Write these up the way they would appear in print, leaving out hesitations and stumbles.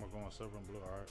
I'm going silver and blue, all right.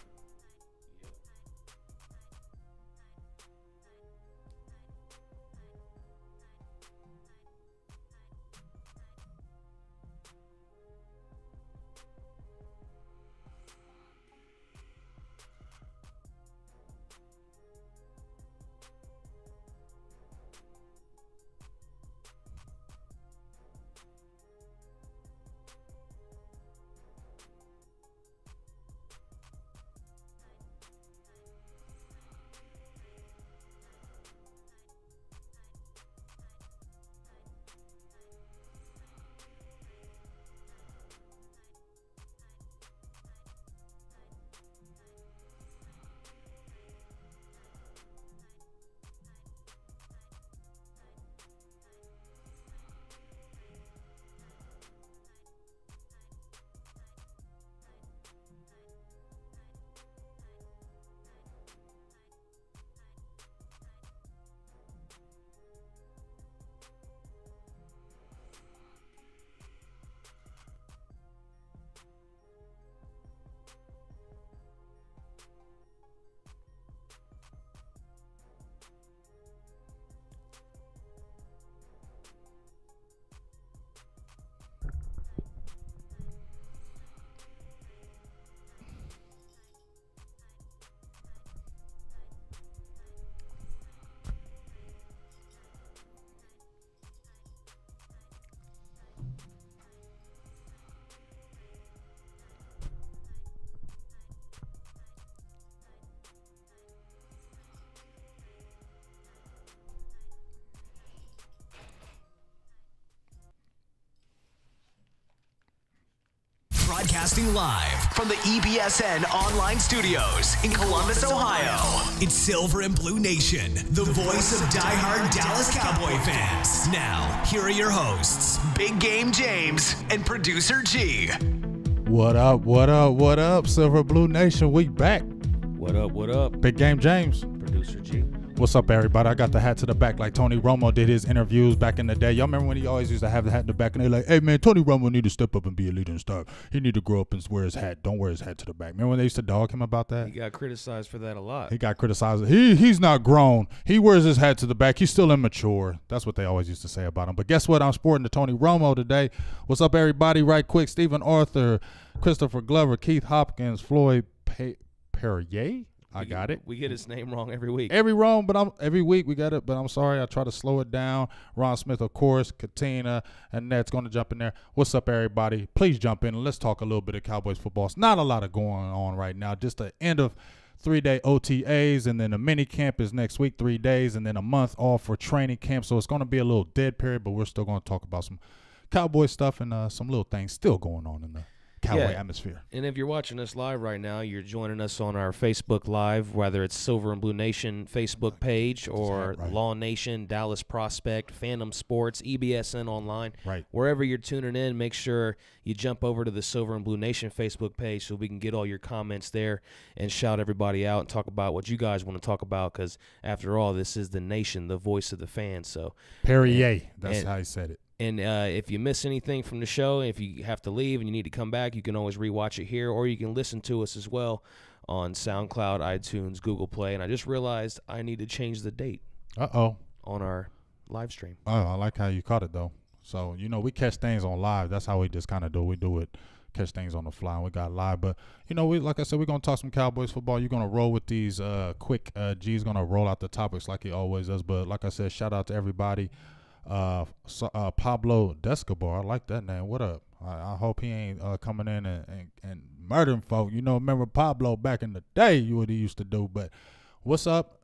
Broadcasting live from the EBSN online studios in Columbus, Ohio. It's Silver and Blue Nation, the voice of diehard Dallas Cowboy fans. Now, here are your hosts, Big Game James and Producer G. What up, what up, what up, Silver and Blue Nation? We back. What up, what up? Big Game James. Producer G. What's up, everybody? I got the hat to the back like Tony Romo did his interviews back in the day. Y'all remember when he always used to have the hat in the back and they're like, hey, man, Tony Romo need to step up and be a leader and stuff. He need to grow up and wear his hat. Don't wear his hat to the back. Remember when they used to dog him about that? He got criticized for that a lot. He got criticized. He's not grown. He wears his hat to the back. He's still immature. That's what they always used to say about him. But guess what? I'm sporting the Tony Romo today. What's up, everybody? Right quick, Stephen Arthur, Christopher Glover, Keith Hopkins, Floyd Perrier. I got it. We get his name wrong every week. Every week we got it, but I'm sorry. I try to slow it down. Ron Smith, of course, Katina, and Ned's going to jump in there. What's up, everybody? Please jump in and let's talk a little bit of Cowboys football. It's not a lot of going on right now. Just the end of 3-day OTAs, and then the mini camp is next week, 3 days, and then a month off for training camp. So it's going to be a little dead period, but we're still going to talk about some Cowboy stuff and some little things still going on in the Cowboy atmosphere. And if you're watching us live right now, you're joining us on our Facebook Live, whether it's Silver and Blue Nation Facebook page or Law Nation, Dallas Prospect, Phantom Sports, EBSN Online. Right. Wherever you're tuning in, make sure you jump over to the Silver and Blue Nation Facebook page so we can get all your comments there and shout everybody out and talk about what you guys want to talk about, because after all, this is the nation, the voice of the fans. So Perrier, that's how he said it. And if you miss anything from the show, if you have to leave and you need to come back, you can always rewatch it here, or you can listen to us as well on SoundCloud, iTunes, Google Play. And I just realized I need to change the date. On our live stream. Oh, I like how you caught it, though. So, we catch things on live. That's how we just kind of do. We do it, catch things on the fly, and we got live. But, like I said, we're going to talk some Cowboys football. You're going to roll with these quick. G's going to roll out the topics like he always does. But, like I said, shout out to everybody. Pablo Descobar, I like that name. What up? I hope he ain't coming in and murdering folk. Remember Pablo back in the day, what he used to do. But what's up?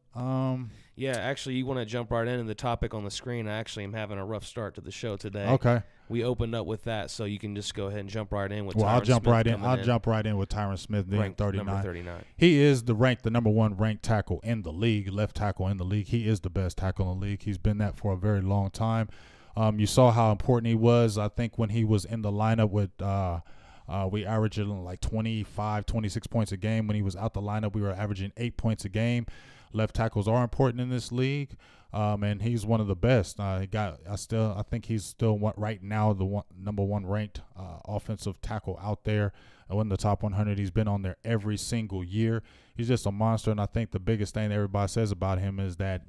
Yeah, actually, you want to jump right into the topic on the screen. I actually am having a rough start to the show today. Okay. We opened up with that, so you can just go ahead and jump right in with Tyron I'll jump Smith right in. I'll jump right in with Tyron Smith, ranked 39. Number 39. He is the number one ranked tackle in the league, left tackle in the league. He is the best tackle in the league. He's been that for a very long time. You saw how important he was. I think when he was in the lineup with we averaged like 25, 26 points a game. When he was out the lineup, we were averaging 8 points a game. Left tackles are important in this league, and he's one of the best. I think he's still right now the number one ranked offensive tackle out there. In the top 100, he's been on there every single year. He's just a monster, and I think the biggest thing that everybody says about him is that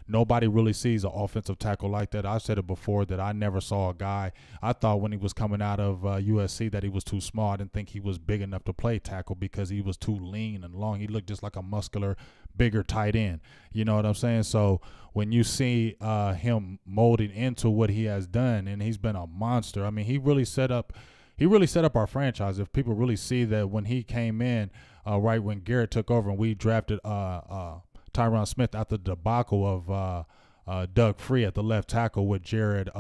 nobody really sees an offensive tackle like that. I've said it before that I never saw a guy. I thought when he was coming out of USC that he was too small. I didn't think he was big enough to play tackle because he was too lean and long. He looked just like a muscular, bigger tight end. You know what I'm saying? So when you see him molding into what he has done, and he's been a monster. I mean, he really set up our franchise. If people really see that when he came in, right when Garrett took over and we drafted Tyron Smith after the debacle of Doug Free at the left tackle with Jared,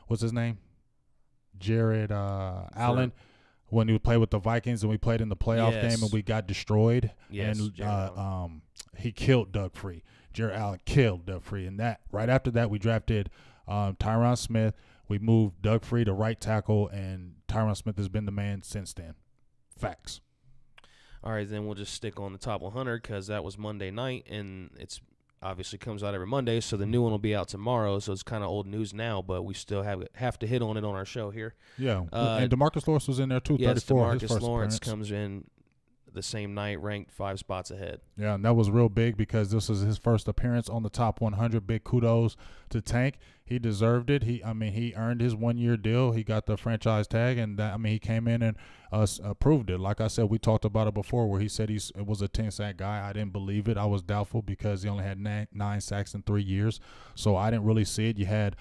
what's his name? Jared Allen. When he played with the Vikings and we played in the playoff game and we got destroyed. Yes, and he killed Doug Free. Jared Allen killed Doug Free. And that right after that we drafted Tyron Smith. We moved Doug Free to right tackle, and Tyron Smith has been the man since then. Facts. All right, then we'll just stick on the top 100 because that was Monday night, and it's obviously comes out every Monday, so the new one will be out tomorrow, so it's kind of old news now, but we still have to hit on it on our show here. Yeah, and DeMarcus Lawrence was in there too, yes, 34. DeMarcus Lawrence comes in the same night, ranked 5 spots ahead. Yeah, and that was real big because this was his first appearance on the top 100. Big kudos to Tank. He deserved it. He earned his 1-year deal. He got the franchise tag, and he came in and proved it. Like I said, we talked about it before where he said it was a 10-sack guy. I didn't believe it. I was doubtful because he only had 9 sacks in 3 years, so I didn't really see it. You had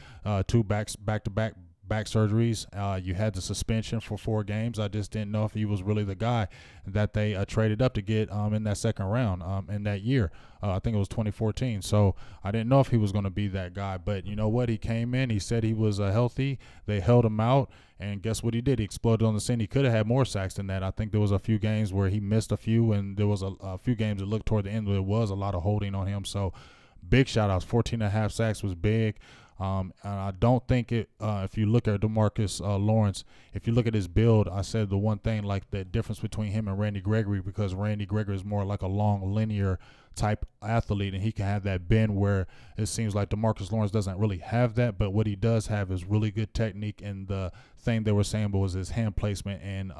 2 back-to-back back surgeries. You had the suspension for 4 games. I just didn't know if he was really the guy that they traded up to get in that second round in that year. I think it was 2014. So I didn't know if he was going to be that guy. But you know what? He came in. He said he was healthy. They held him out. And guess what he did? He exploded on the scene. He could have had more sacks than that. I think there was a few games where he missed a few, and there was a few games that looked toward the end where there was a lot of holding on him. So big shout-outs. 14.5 sacks was big. And I don't think it if you look at DeMarcus Lawrence, if you look at his build, I said the one thing, like the difference between him and Randy Gregory, because Randy Gregory is more like a long linear type athlete, and he can have that bend where it seems like DeMarcus Lawrence doesn't really have that, but what he does have is really good technique, and the thing they were saying was his hand placement, and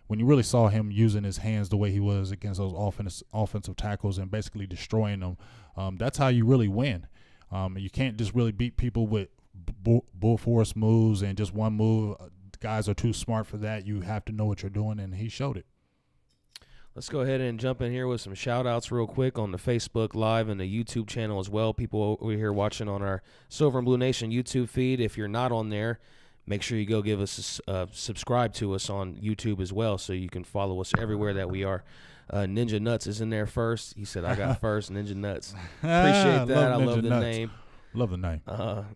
when you really saw him using his hands the way he was against those offensive tackles and basically destroying them, that's how you really win. You can't just really beat people with bull force moves and just one move. Guys are too smart for that. You have to know what you're doing, and he showed it. Let's go ahead and jump in here with some shout-outs real quick on the Facebook Live and the YouTube channel as well. People over here watching on our Silver and Blue Nation YouTube feed. If you're not on there, make sure you go give us subscribe to us on YouTube as well so you can follow us everywhere that we are. Ninja Nuts is in there first. He said, I got first, Ninja Nuts. Appreciate that. I love the name. Love the name.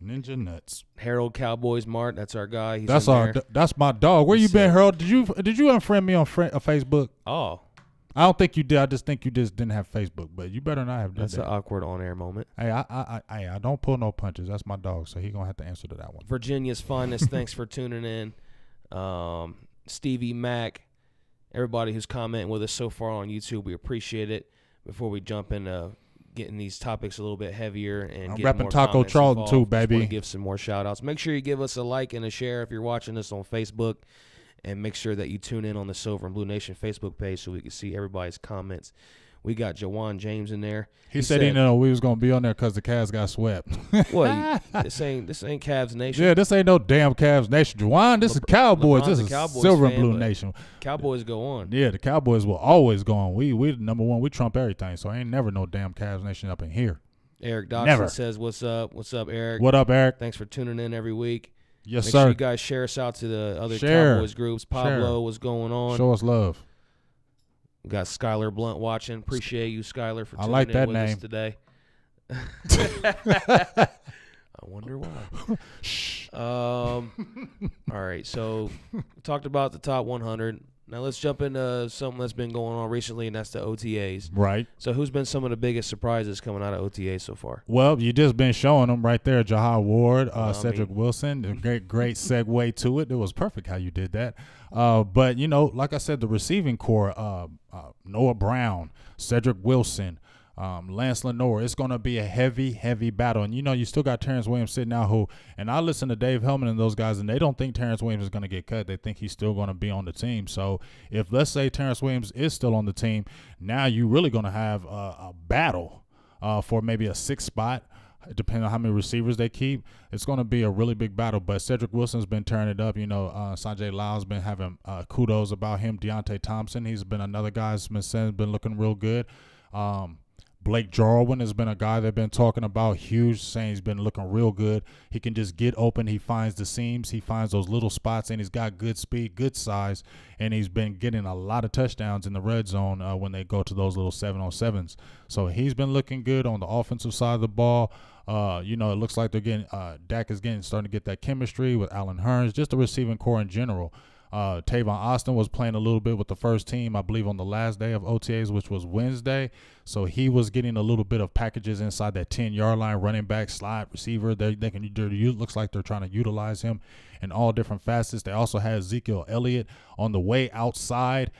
Ninja Nuts. Harold Cowboys Mart, that's our guy. He's that's my dog. Where you been, Harold? Did you unfriend me on Facebook? Oh. I don't think you did. I just think you just didn't have Facebook, but you better not have done that. That's an awkward on-air moment. Hey, I don't pull no punches. That's my dog, so he gonna have to answer to that one. Virginia's Finest, thanks for tuning in. Stevie Mack, everybody who's commenting with us so far on YouTube, we appreciate it. Before we jump into getting these topics a little bit heavier and getting more Taco comments Charlton involved, too, baby. Just want to give some more shout-outs. Make sure you give us a like and a share if you're watching us on Facebook. And make sure that you tune in on the Silver and Blue Nation Facebook page so we can see everybody's comments. We got Jawan James in there. He said he didn't know we was gonna be on there because the Cavs got swept. Well, this ain't Cavs Nation. Yeah, this ain't no damn Cavs Nation. Jawan, this is Cowboys. LeBron's this is Cowboys Silver fan, and Blue but Nation. Cowboys go on. Yeah, the Cowboys will always go on. We the number one. We trump everything. So ain't never no damn Cavs Nation up in here. Eric Dodson Never. says, "What's up? What's up, Eric? What up, Eric? Thanks for tuning in every week. Yes, Make sir. sure you guys share us out to the other Cowboys groups. Pablo, what's going on? Show us love. We got Skylar Blunt watching. Appreciate you, Skylar, for tuning like that in with name. us today. I wonder why. All right, so we talked about the top 100. Now let's jump into something that's been going on recently, and that's the OTAs. Right. So who's been some of the biggest surprises coming out of OTAs so far? Well, you just been showing them right there. Jahar Ward, Cedric Wilson. A great segue to it. It was perfect how you did that. But, you know, like I said, the receiving core, Noah Brown, Cedric Wilson, Lance Lenore, it's going to be a heavy battle. And, you know, you still got Terrence Williams sitting out and I listen to Dave Hellman and those guys, and they don't think Terrence Williams is going to get cut. They think he's still going to be on the team. So if, let's say, Terrence Williams is still on the team, now you're really going to have a battle for maybe a 6th spot, depending on how many receivers they keep. It's going to be a really big battle. But Cedric Wilson's been turning it up. You know, Sanjay Lyle's been having kudos about him. Deontay Thompson, he's been another guy that's been looking real good. Blake Jarwin has been a guy they've been talking about huge, saying he's been looking real good. He can just get open. He finds the seams. He finds those little spots, and he's got good speed, good size, and he's been getting a lot of touchdowns in the red zone when they go to those little 7-on-7s. So he's been looking good on the offensive side of the ball. You know, it looks like they're getting Dak is starting to get that chemistry with Allen Hurns, just the receiving core in general. Tavon Austin was playing a little bit with the first team, I believe, on the last day of OTAs, which was Wednesday. So he was getting a little bit of packages inside that 10-yard line, running back, slot, receiver. Looks like they're trying to utilize him in all different facets. They also had Ezekiel Elliott on the way outside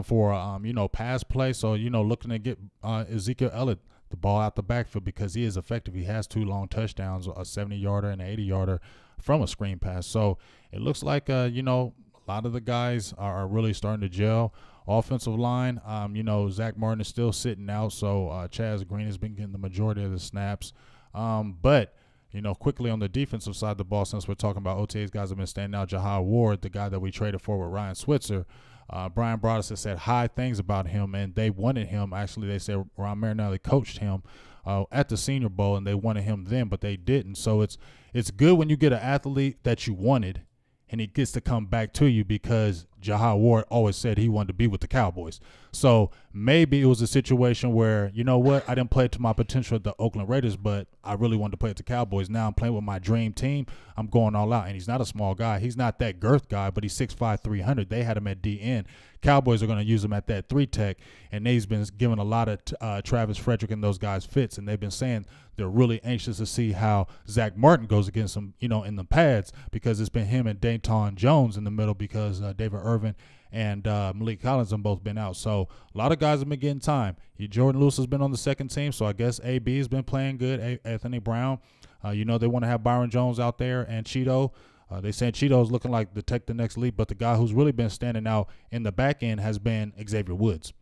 for, you know, pass play. So, you know, looking to get Ezekiel Elliott the ball out the backfield because he is effective. He has 2 long touchdowns, a 70-yarder and an 80-yarder from a screen pass. So it looks like, you know, a lot of the guys are really starting to gel. Offensive line, you know, Zach Martin is still sitting out, so Chaz Green has been getting the majority of the snaps. But, you know, quickly on the defensive side of the ball, since we're talking about OTAs, guys have been standing out. Jahar Ward, the guy that we traded for with Ryan Switzer, Brian Broaddus has said high things about him, and they wanted him. Actually, they said Ron Marinelli coached him at the Senior Bowl, and they wanted him then, but they didn't. So it's good when you get an athlete that you wanted, and he gets to come back to you because Jahar Ward always said he wanted to be with the Cowboys. So maybe it was a situation where, you know what, I didn't play to my potential at the Oakland Raiders, but I really wanted to play at the Cowboys. Now I'm playing with my dream team. I'm going all out. And he's not a small guy. He's not that girth guy, but he's 6'5", 300. They had him at DN. Cowboys are going to use him at that 3-tech, and they've been giving a lot of Travis Frederick and those guys fits, and they've been saying they're really anxious to see how Zach Martin goes against him, you know, in the pads, because it's been him and Dayton Jones in the middle because David Irvin and Malik Collins have both been out. So a lot of guys have been getting time. Jordan Lewis has been on the second team, so I guess AB has been playing good. Anthony Brown, you know, they want to have Byron Jones out there and Cheeto. They saying Cheeto's looking like to take the next leap, but the guy who's really been standing out in the back end has been Xavier Woods.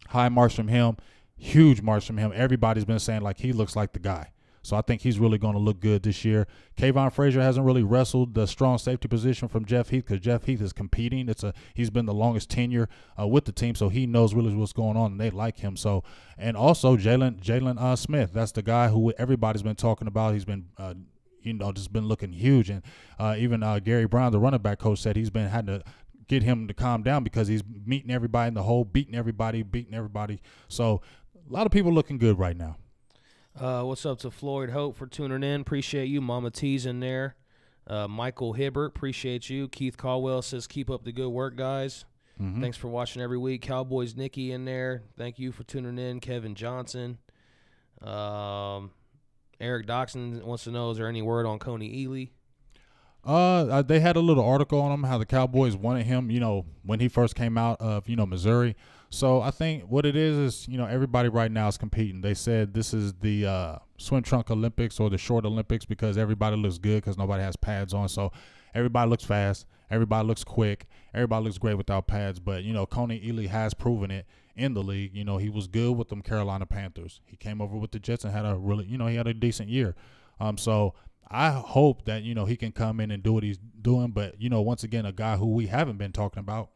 High marks from him, huge marks from him. Everybody's been saying like he looks like the guy. So I think he's really going to look good this year. Kayvon Frazier hasn't really wrestled the strong safety position from Jeff Heath because Jeff Heath is competing. He's been the longest tenure with the team, so he knows really what's going on, and they like him. So, and also Jalen Smith, that's the guy who everybody's been talking about. He's been just been looking huge, and even Gary Brown, the running back coach, said he's been had to get him to calm down because he's meeting everybody in the hole, beating everybody. So a lot of people looking good right now. What's up to Floyd Hope for tuning in? Appreciate you. Mama T's in there. Michael Hibbert, appreciate you. Keith Caldwell says, keep up the good work, guys. Mm-hmm. Thanks for watching every week. Cowboys Nikki in there. Thank you for tuning in. Kevin Johnson. Eric Doxson wants to know, is there any word on Coney Ely? They had a little article on him, how the Cowboys wanted him, when he first came out of, Missouri. So I think what it is, everybody right now is competing. They said this is the swim trunk Olympics or the short Olympics because everybody looks good because nobody has pads on. So everybody looks fast. Everybody looks quick. Everybody looks great without pads. But, Coney Ely has proven it in the league. He was good with them Carolina Panthers. He came over with the Jets and had a really, he had a decent year. So I hope that, he can come in and do what he's doing. But, once again, a guy who we haven't been talking about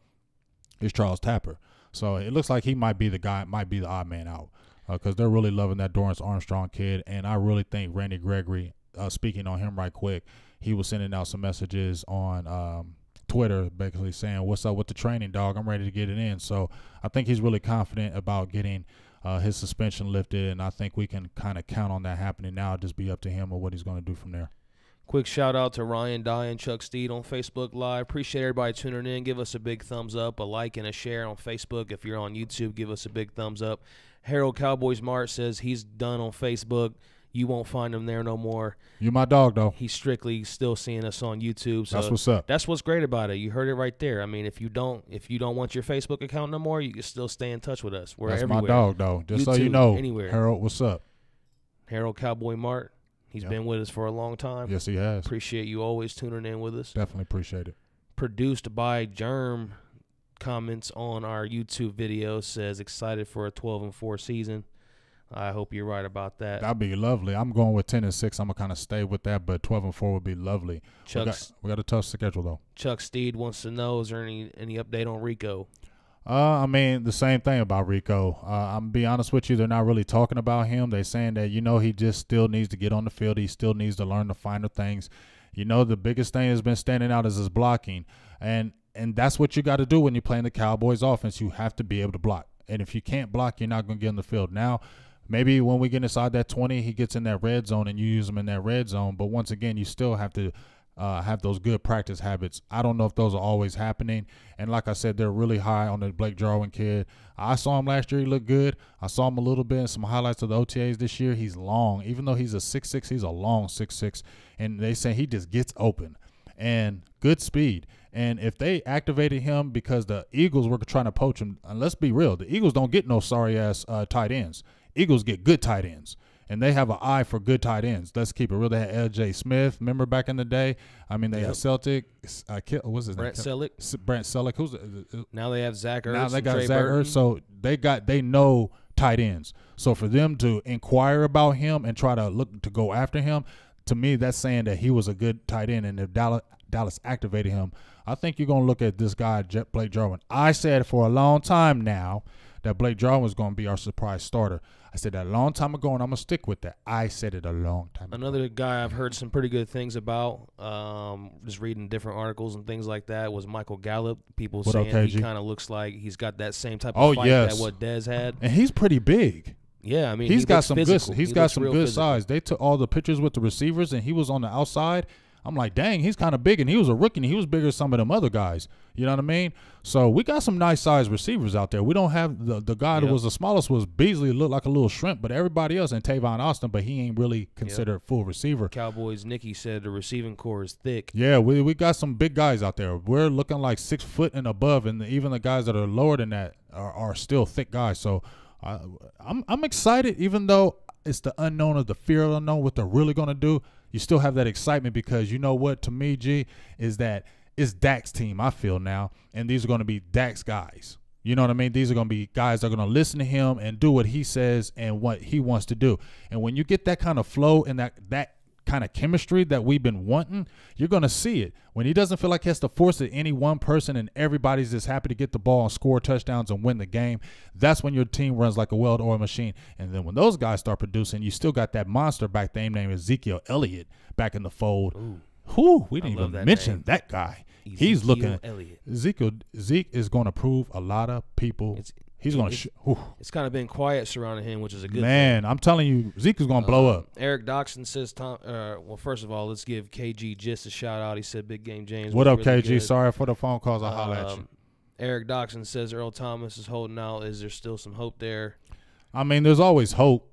is Charles Tapper. So it looks like he might be the guy, might be the odd man out because they're really loving that Dorrance Armstrong kid. And I really think Randy Gregory, speaking on him right quick, he was sending out some messages on Twitter basically saying, what's up with the training, dog? I'm ready to get it in. So I think he's really confident about getting his suspension lifted, and I think we can kind of count on that happening now. It'll just be up to him or what he's going to do from there. Quick shout out to Ryan Dye and Chuck Steed on Facebook Live. Appreciate everybody tuning in. Give us a big thumbs up, a like, and a share on Facebook. If you're on YouTube, give us a big thumbs up. Harold Cowboys Mart says he's done on Facebook. You won't find him there no more. You my dog, though. He's strictly still seeing us on YouTube. So that's what's up. That's what's great about it. You heard it right there. I mean, if you don't want your Facebook account no more, you can still stay in touch with us. We're that's everywhere. My dog, though. Just YouTube, so you know, anywhere. Harold, what's up? Harold Cowboy Mart. He's been with us for a long time. Yes, he has. Appreciate you always tuning in with us. Definitely appreciate it. Produced by Germ. Comments on our YouTube video says excited for a 12-4 season. I hope you're right about that. That'd be lovely. I'm going with 10-6. I'm gonna kind of stay with that, but 12-4 would be lovely. We got a tough schedule though. Chuck Steed wants to know: is there any update on Rico? I mean, the same thing about Rico. I'm be honest with you, they're not really talking about him. They're saying that he just still needs to get on the field. He still needs to learn the finer things. The biggest thing that's been standing out is his blocking, and that's what you got to do when you're playing the Cowboys offense. You have to be able to block, and if you can't block, you're not gonna get on the field. Now, maybe when we get inside that 20, he gets in that red zone and you use him in that red zone. But once again, you still have to have those good practice habits. I don't know if those are always happening. And like I said, they're really high on the Blake Jarwin kid. I saw him last year. He looked good. I saw him a little bit in some highlights of the OTAs this year. He's long. Even though he's a 6'6", he's a long 6'6". And they say he just gets open and good speed. And if they activated him because the Eagles were trying to poach him, and let's be real, the Eagles don't get no sorry-ass tight ends. Eagles get good tight ends, and they have an eye for good tight ends. Let's keep it real. They had L.J. Smith. Remember back in the day? I mean, they had Celtic. What's his name? Brent Selleck. Brent Selleck. Now they have Zach Ertz. Now they got Trey Zach Burton. Ertz. So they know tight ends. So for them to inquire about him and try to look to go after him, to me, that's saying that he was a good tight end. And if Dallas activated him, I think you're going to look at this guy, Blake Jarwin. I said for a long time now that Blake Jarwin was going to be our surprise starter. I said that a long time ago, and I'm going to stick with that. I said it a long time ago. Another guy I've heard some pretty good things about, just reading different articles and things like that, was Michael Gallup. People saying he kind of looks like he's got that same type of fight that what Dez had. And he's pretty big. Yeah, I mean, he's got some physical. He's got some good size. They took all the pictures with the receivers, and he was on the outside. I'm like, dang, he's kind of big, and he was a rookie, and he was bigger than some of them other guys. You know what I mean? So we got some nice-sized receivers out there. We don't have the guy that was the smallest was Beasley, looked like a little shrimp, but everybody else, and Tavon Austin, but he ain't really considered full receiver. Cowboys, Nikki said the receiving core is thick. Yeah, we got some big guys out there. We're looking like 6 foot and above, and even the guys that are lower than that are still thick guys. So I'm excited, even though it's the unknown of the fear of the unknown, what they're really going to do. You still have that excitement because you know what, to me, G, is that it's Dak's team, I feel now, and these are going to be Dak's guys. You know what I mean? These are going to be guys that are going to listen to him and do what he says and what he wants to do. And when you get that kind of flow and that kind of chemistry that we've been wanting, you're going to see it. When he doesn't feel like he has to force it any one person and everybody's just happy to get the ball and score touchdowns and win the game, that's when your team runs like a well-oiled machine. And then when those guys start producing, you still got that monster back there named Ezekiel Elliott back in the fold. Whew, we didn't even mention that guy. He's looking. Zeke is going to prove a lot of people. He's going to. It's kind of been quiet surrounding him, which is a good thing. I'm telling you, Zeke is going to blow up. Eric Doxson says, well, first of all, let's give KG just a shout out. He said, "Big Game James." What up, really KG? Good. Sorry for the phone calls. I'll holler at you. Eric Doxson says Earl Thomas is holding out. Is there still some hope there? I mean, there's always hope,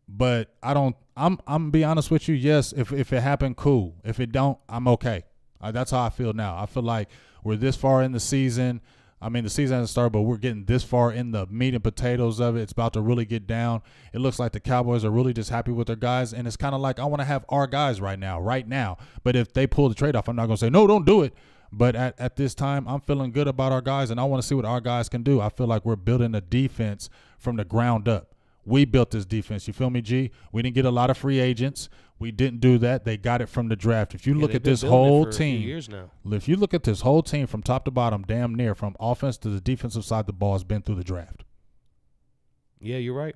but I don't. I'm gonna be honest with you. Yes, if it happened, cool. If it don't, I'm okay. That's how I feel now. I feel like we're this far in the season. I mean, the season hasn't started, but we're getting this far in the meat and potatoes of it. It's about to really get down. It looks like the Cowboys are really just happy with their guys, and it's kind of like I want to have our guys right now. But if they pull the trade off, I'm not going to say, no, don't do it. But at this time, I'm feeling good about our guys, and I want to see what our guys can do. I feel like we're building a defense from the ground up. We built this defense. You feel me, G? We didn't get a lot of free agents. We didn't do that. They got it from the draft. If you look at this whole team, if you look at this whole team from top to bottom, damn near from offense to the defensive side, the ball has been through the draft. Yeah, you're right.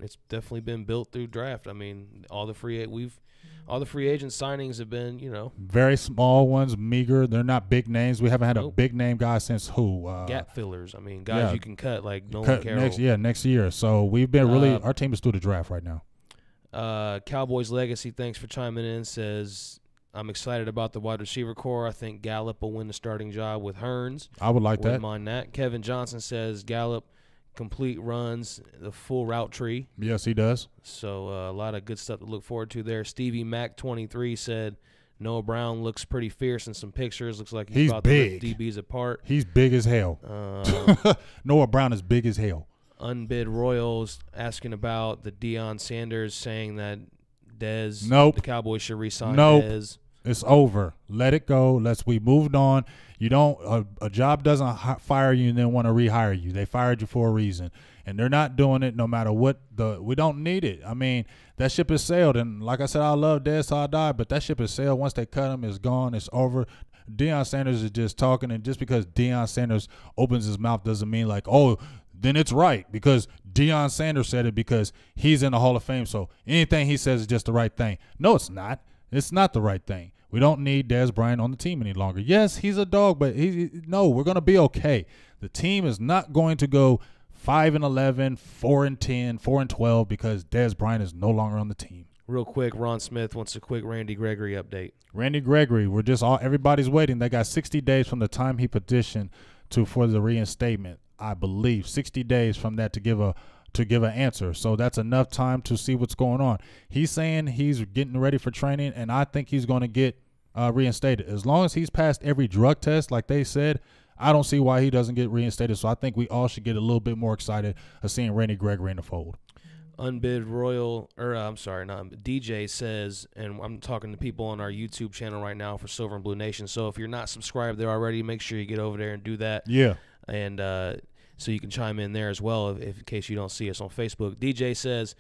It's definitely been built through draft. I mean, all the free agent signings have been, very small ones, meager. They're not big names. We haven't had a big name guy since who? Gap fillers. I mean, guys you can cut like Nolan Carroll. Next year. So we've been really our team is through the draft right now. Cowboys Legacy, thanks for chiming in, says, I'm excited about the wide receiver core. I think Gallup will win the starting job with Hearns. I would like that. Wouldn't mind that. Kevin Johnson says Gallup complete runs the full route tree. Yes, he does. So a lot of good stuff to look forward to there. Stevie Mac 23 said Noah Brown looks pretty fierce in some pictures. Looks like he's about big. to rip DBs apart. He's big as hell. Noah Brown is big as hell. Unbid Royals asking about the Deion Sanders, saying that Dez, the Cowboys should re-sign Dez. It's over. Let it go. We moved on. You don't a job doesn't fire you and then want to rehire you. They fired you for a reason, and they're not doing it no matter what. We don't need it. I mean, that ship has sailed, and like I said, I love Dez till I die, but that ship has sailed. Once they cut him, it's gone. It's over. Deion Sanders is just talking, and just because Deion Sanders opens his mouth doesn't mean like, oh, then it's right because Deion Sanders said it because he's in the Hall of Fame, so anything he says is just the right thing. No, it's not. It's not the right thing. We don't need Dez Bryant on the team any longer. Yes, he's a dog, but we're going to be okay. The team is not going to go 5-11, 4-10, 4-12 because Dez Bryant is no longer on the team. Real quick, Ron Smith wants a quick Randy Gregory update. Randy Gregory, everybody's waiting. They got 60 days from the time he petitioned for the reinstatement. I believe 60 days from that to give an answer. So that's enough time to see what's going on. He's saying he's getting ready for training, and I think he's going to get reinstated. As long as he's passed every drug test like they said, I don't see why he doesn't get reinstated. So I think we all should get a little bit more excited of seeing Randy Gregory in the fold. Unbid DJ says, and I'm talking to people on our YouTube channel right now for Silver and Blue Nation. So if you're not subscribed there already, make sure you get over there and do that. Yeah. And so you can chime in there as well in case you don't see us on Facebook. DJ says,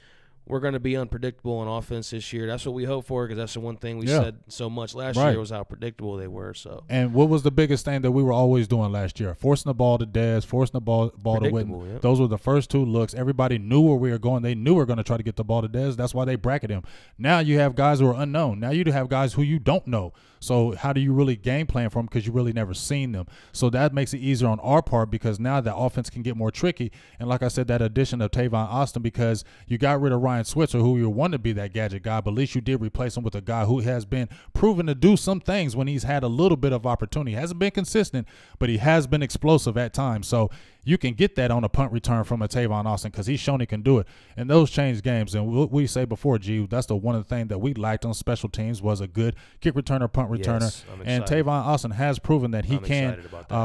we're going to be unpredictable on offense this year. That's what we hope for because that's the one thing we said so much last year was how predictable they were. So. And what was the biggest thing that we were always doing last year? Forcing the ball to Dez, forcing the ball to Witten. Yeah. Those were the first two looks. Everybody knew where we were going. They knew we were going to try to get the ball to Dez. That's why they bracket him. Now you have guys who are unknown. Now you have guys who you don't know. So how do you really game plan for them because you really never seen them? So that makes it easier on our part because now the offense can get more tricky. And like I said, that addition of Tavon Austin because you got rid of Ryan Switzer, who you wanted to be that gadget guy, but at least you did replace him with a guy who has been proven to do some things when he's had a little bit of opportunity. He hasn't been consistent, but he has been explosive at times. So you can get that on a punt return from a Tavon Austin because he's shown he can do it. And those change games. And what we say before, G, that's one of the things that we liked on special teams was a good kick returner, punt returner. Yes, and Tavon Austin has proven that he can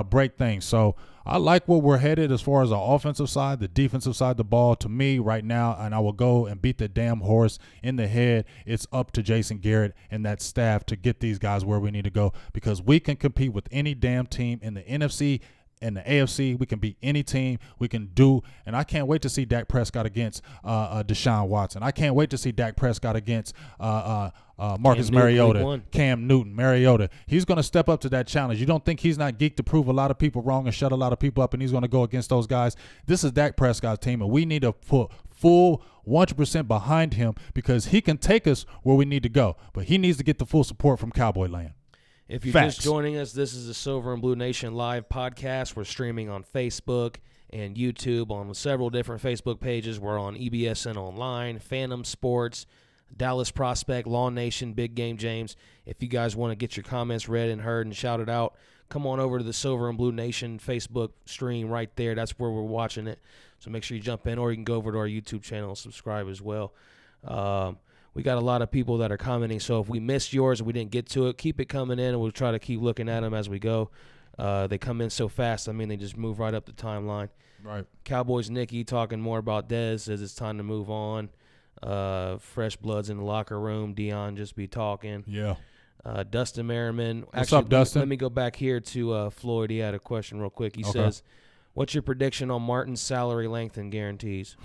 break things. So I like where we're headed as far as the offensive side, the defensive side of the ball. To me right now, and I will go and beat the damn horse in the head, it's up to Jason Garrett and that staff to get these guys where we need to go because we can compete with any damn team in the NFC in the AFC. We can beat any team. We can do, and I can't wait to see Dak Prescott against Deshaun Watson. I can't wait to see Dak Prescott against Marcus Mariota, Cam Newton, Mariota. He's going to step up to that challenge. You don't think he's not geeked to prove a lot of people wrong and shut a lot of people up, and he's going to go against those guys? This is Dak Prescott's team, and we need to put full 100% behind him because he can take us where we need to go, but he needs to get the full support from Cowboy Land. If you're just joining us, this is the Silver and Blue Nation live podcast. We're streaming on Facebook and YouTube on several different Facebook pages. We're on EBSN Online, Phantom Sports, Dallas Prospect, Law Nation, Big Game James. If you guys want to get your comments read and heard and shouted out, come on over to the Silver and Blue Nation Facebook stream right there. That's where we're watching it. So make sure you jump in, or you can go over to our YouTube channel and subscribe as well. We got a lot of people that are commenting, so if we missed yours and we didn't get to it, keep it coming in, and we'll try to keep looking at them as we go. They come in so fast. I mean, they just move right up the timeline. Right. Cowboys Nikki talking more about Dez, says it's time to move on. Fresh bloods in the locker room. Dion just be talking. Yeah. Dustin Merriman. What's up, Dustin? Let me go back here to Floyd. He had a question real quick. He says, what's your prediction on Martin's salary length and guarantees?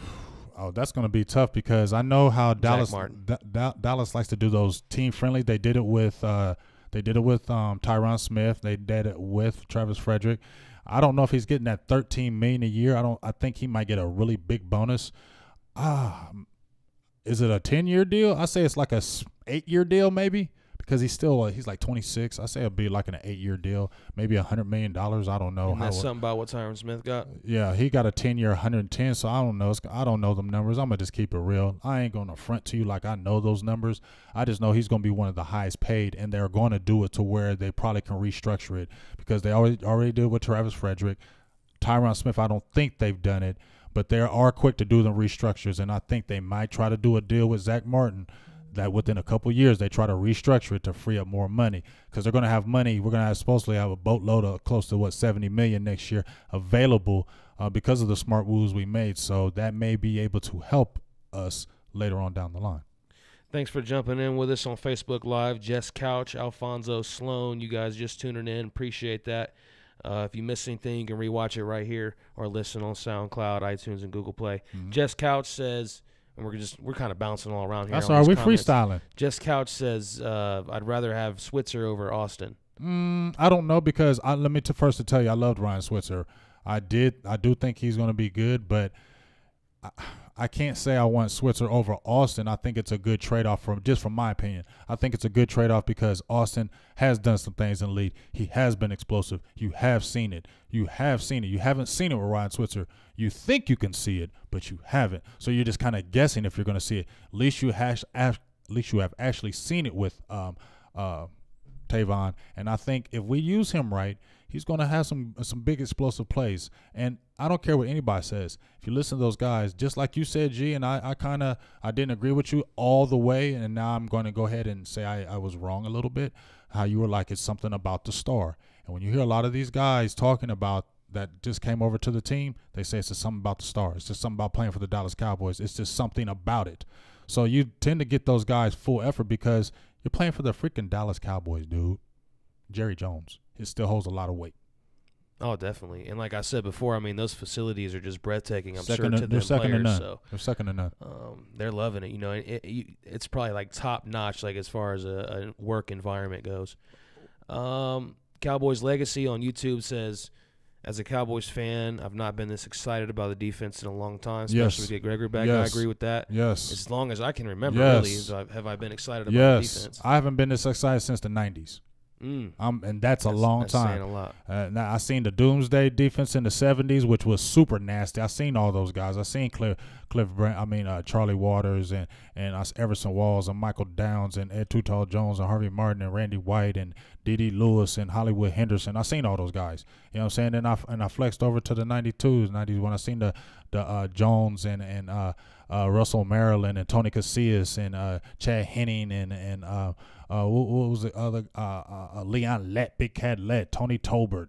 Oh, that's going to be tough because I know how Dallas likes to do those team friendly. They did it with Tyron Smith. They did it with Travis Frederick. I don't know if he's getting that $13 million a year. I think he might get a really big bonus. Is it a 10-year deal? I say it's like a 8-year deal maybe. Because he's like 26. I say it'll be like an 8-year deal, maybe $100 million. I don't know. And that's something about what Tyron Smith got? Yeah, he got a 10-year, 110. So I don't know. I don't know them numbers. I'm going to just keep it real. I ain't going to front to you like I know those numbers. I just know he's going to be one of the highest paid, and they're going to do it to where they probably can restructure it because they already did it with Travis Frederick. Tyron Smith, I don't think they've done it, but they are quick to do the restructures, and I think they might try to do a deal with Zach Martin that within a couple of years they try to restructure it to free up more money because they're going to have money. We're going to supposedly have a boatload of close to $70 million next year available because of the smart moves we made. So that may be able to help us later on down the line. Thanks for jumping in with us on Facebook Live. Jess Couch, Alfonso Sloan, you guys just tuning in. Appreciate that. If you missed anything, you can rewatch it right here or listen on SoundCloud, iTunes, and Google Play. Jess Couch says, and we're kind of bouncing all around here. That's all right. We're freestyling. Jess Couch says, I'd rather have Switzer over Austin. I don't know because let me first tell you, I loved Ryan Switzer. I do think he's going to be good, but I can't say I want Switzer over Austin. I think it's a good trade-off from my opinion. I think it's a good trade-off because Austin has done some things in the league. He has been explosive. You have seen it. You haven't seen it with Ryan Switzer. You think you can see it, but you haven't. So you're just kind of guessing if you're going to see it. At least you have actually seen it with Tavon. And I think if we use him right, he's going to have some big explosive plays. And I don't care what anybody says. If you listen to those guys, just like you said, G, and I didn't agree with you all the way, and now I'm going to go ahead and say I was wrong a little bit, how you were like it's something about the star. And when you hear a lot of these guys talking about that just came over to the team, they say it's just something about the star. It's just something about playing for the Dallas Cowboys. It's just something about it. So you tend to get those guys full effort because you're playing for the freaking Dallas Cowboys, dude. Jerry Jones. It still holds a lot of weight. Oh, definitely. And like I said before, I mean, those facilities are just breathtaking, I'm sure, to them their players. So, they're second to none. They're loving it. You know, it's probably like top-notch, like as far as a work environment goes. Cowboys Legacy on YouTube says, as a Cowboys fan, I've not been this excited about the defense in a long time, especially with Gregory back. Yes. I agree with that. Yes. As long as I can remember, really, have I been excited about the defense. I haven't been this excited since the 90s. And that's a long time. Saying a lot. Now I seen the Doomsday defense in the 70s, which was super nasty. I seen all those guys. I seen Charlie Waters and Everson Walls and Michael Downs and Ed Too Jones and Harvey Martin and Randy White and D.D. Lewis and Hollywood Henderson. I seen all those guys. You know what I'm saying? And I flexed over to the 90s when I seen the Jones and Russell Maryland and Tony Casillas and Chad Henning and what was the other Leon Lett, Big Cat Lett, Tony Tolbert,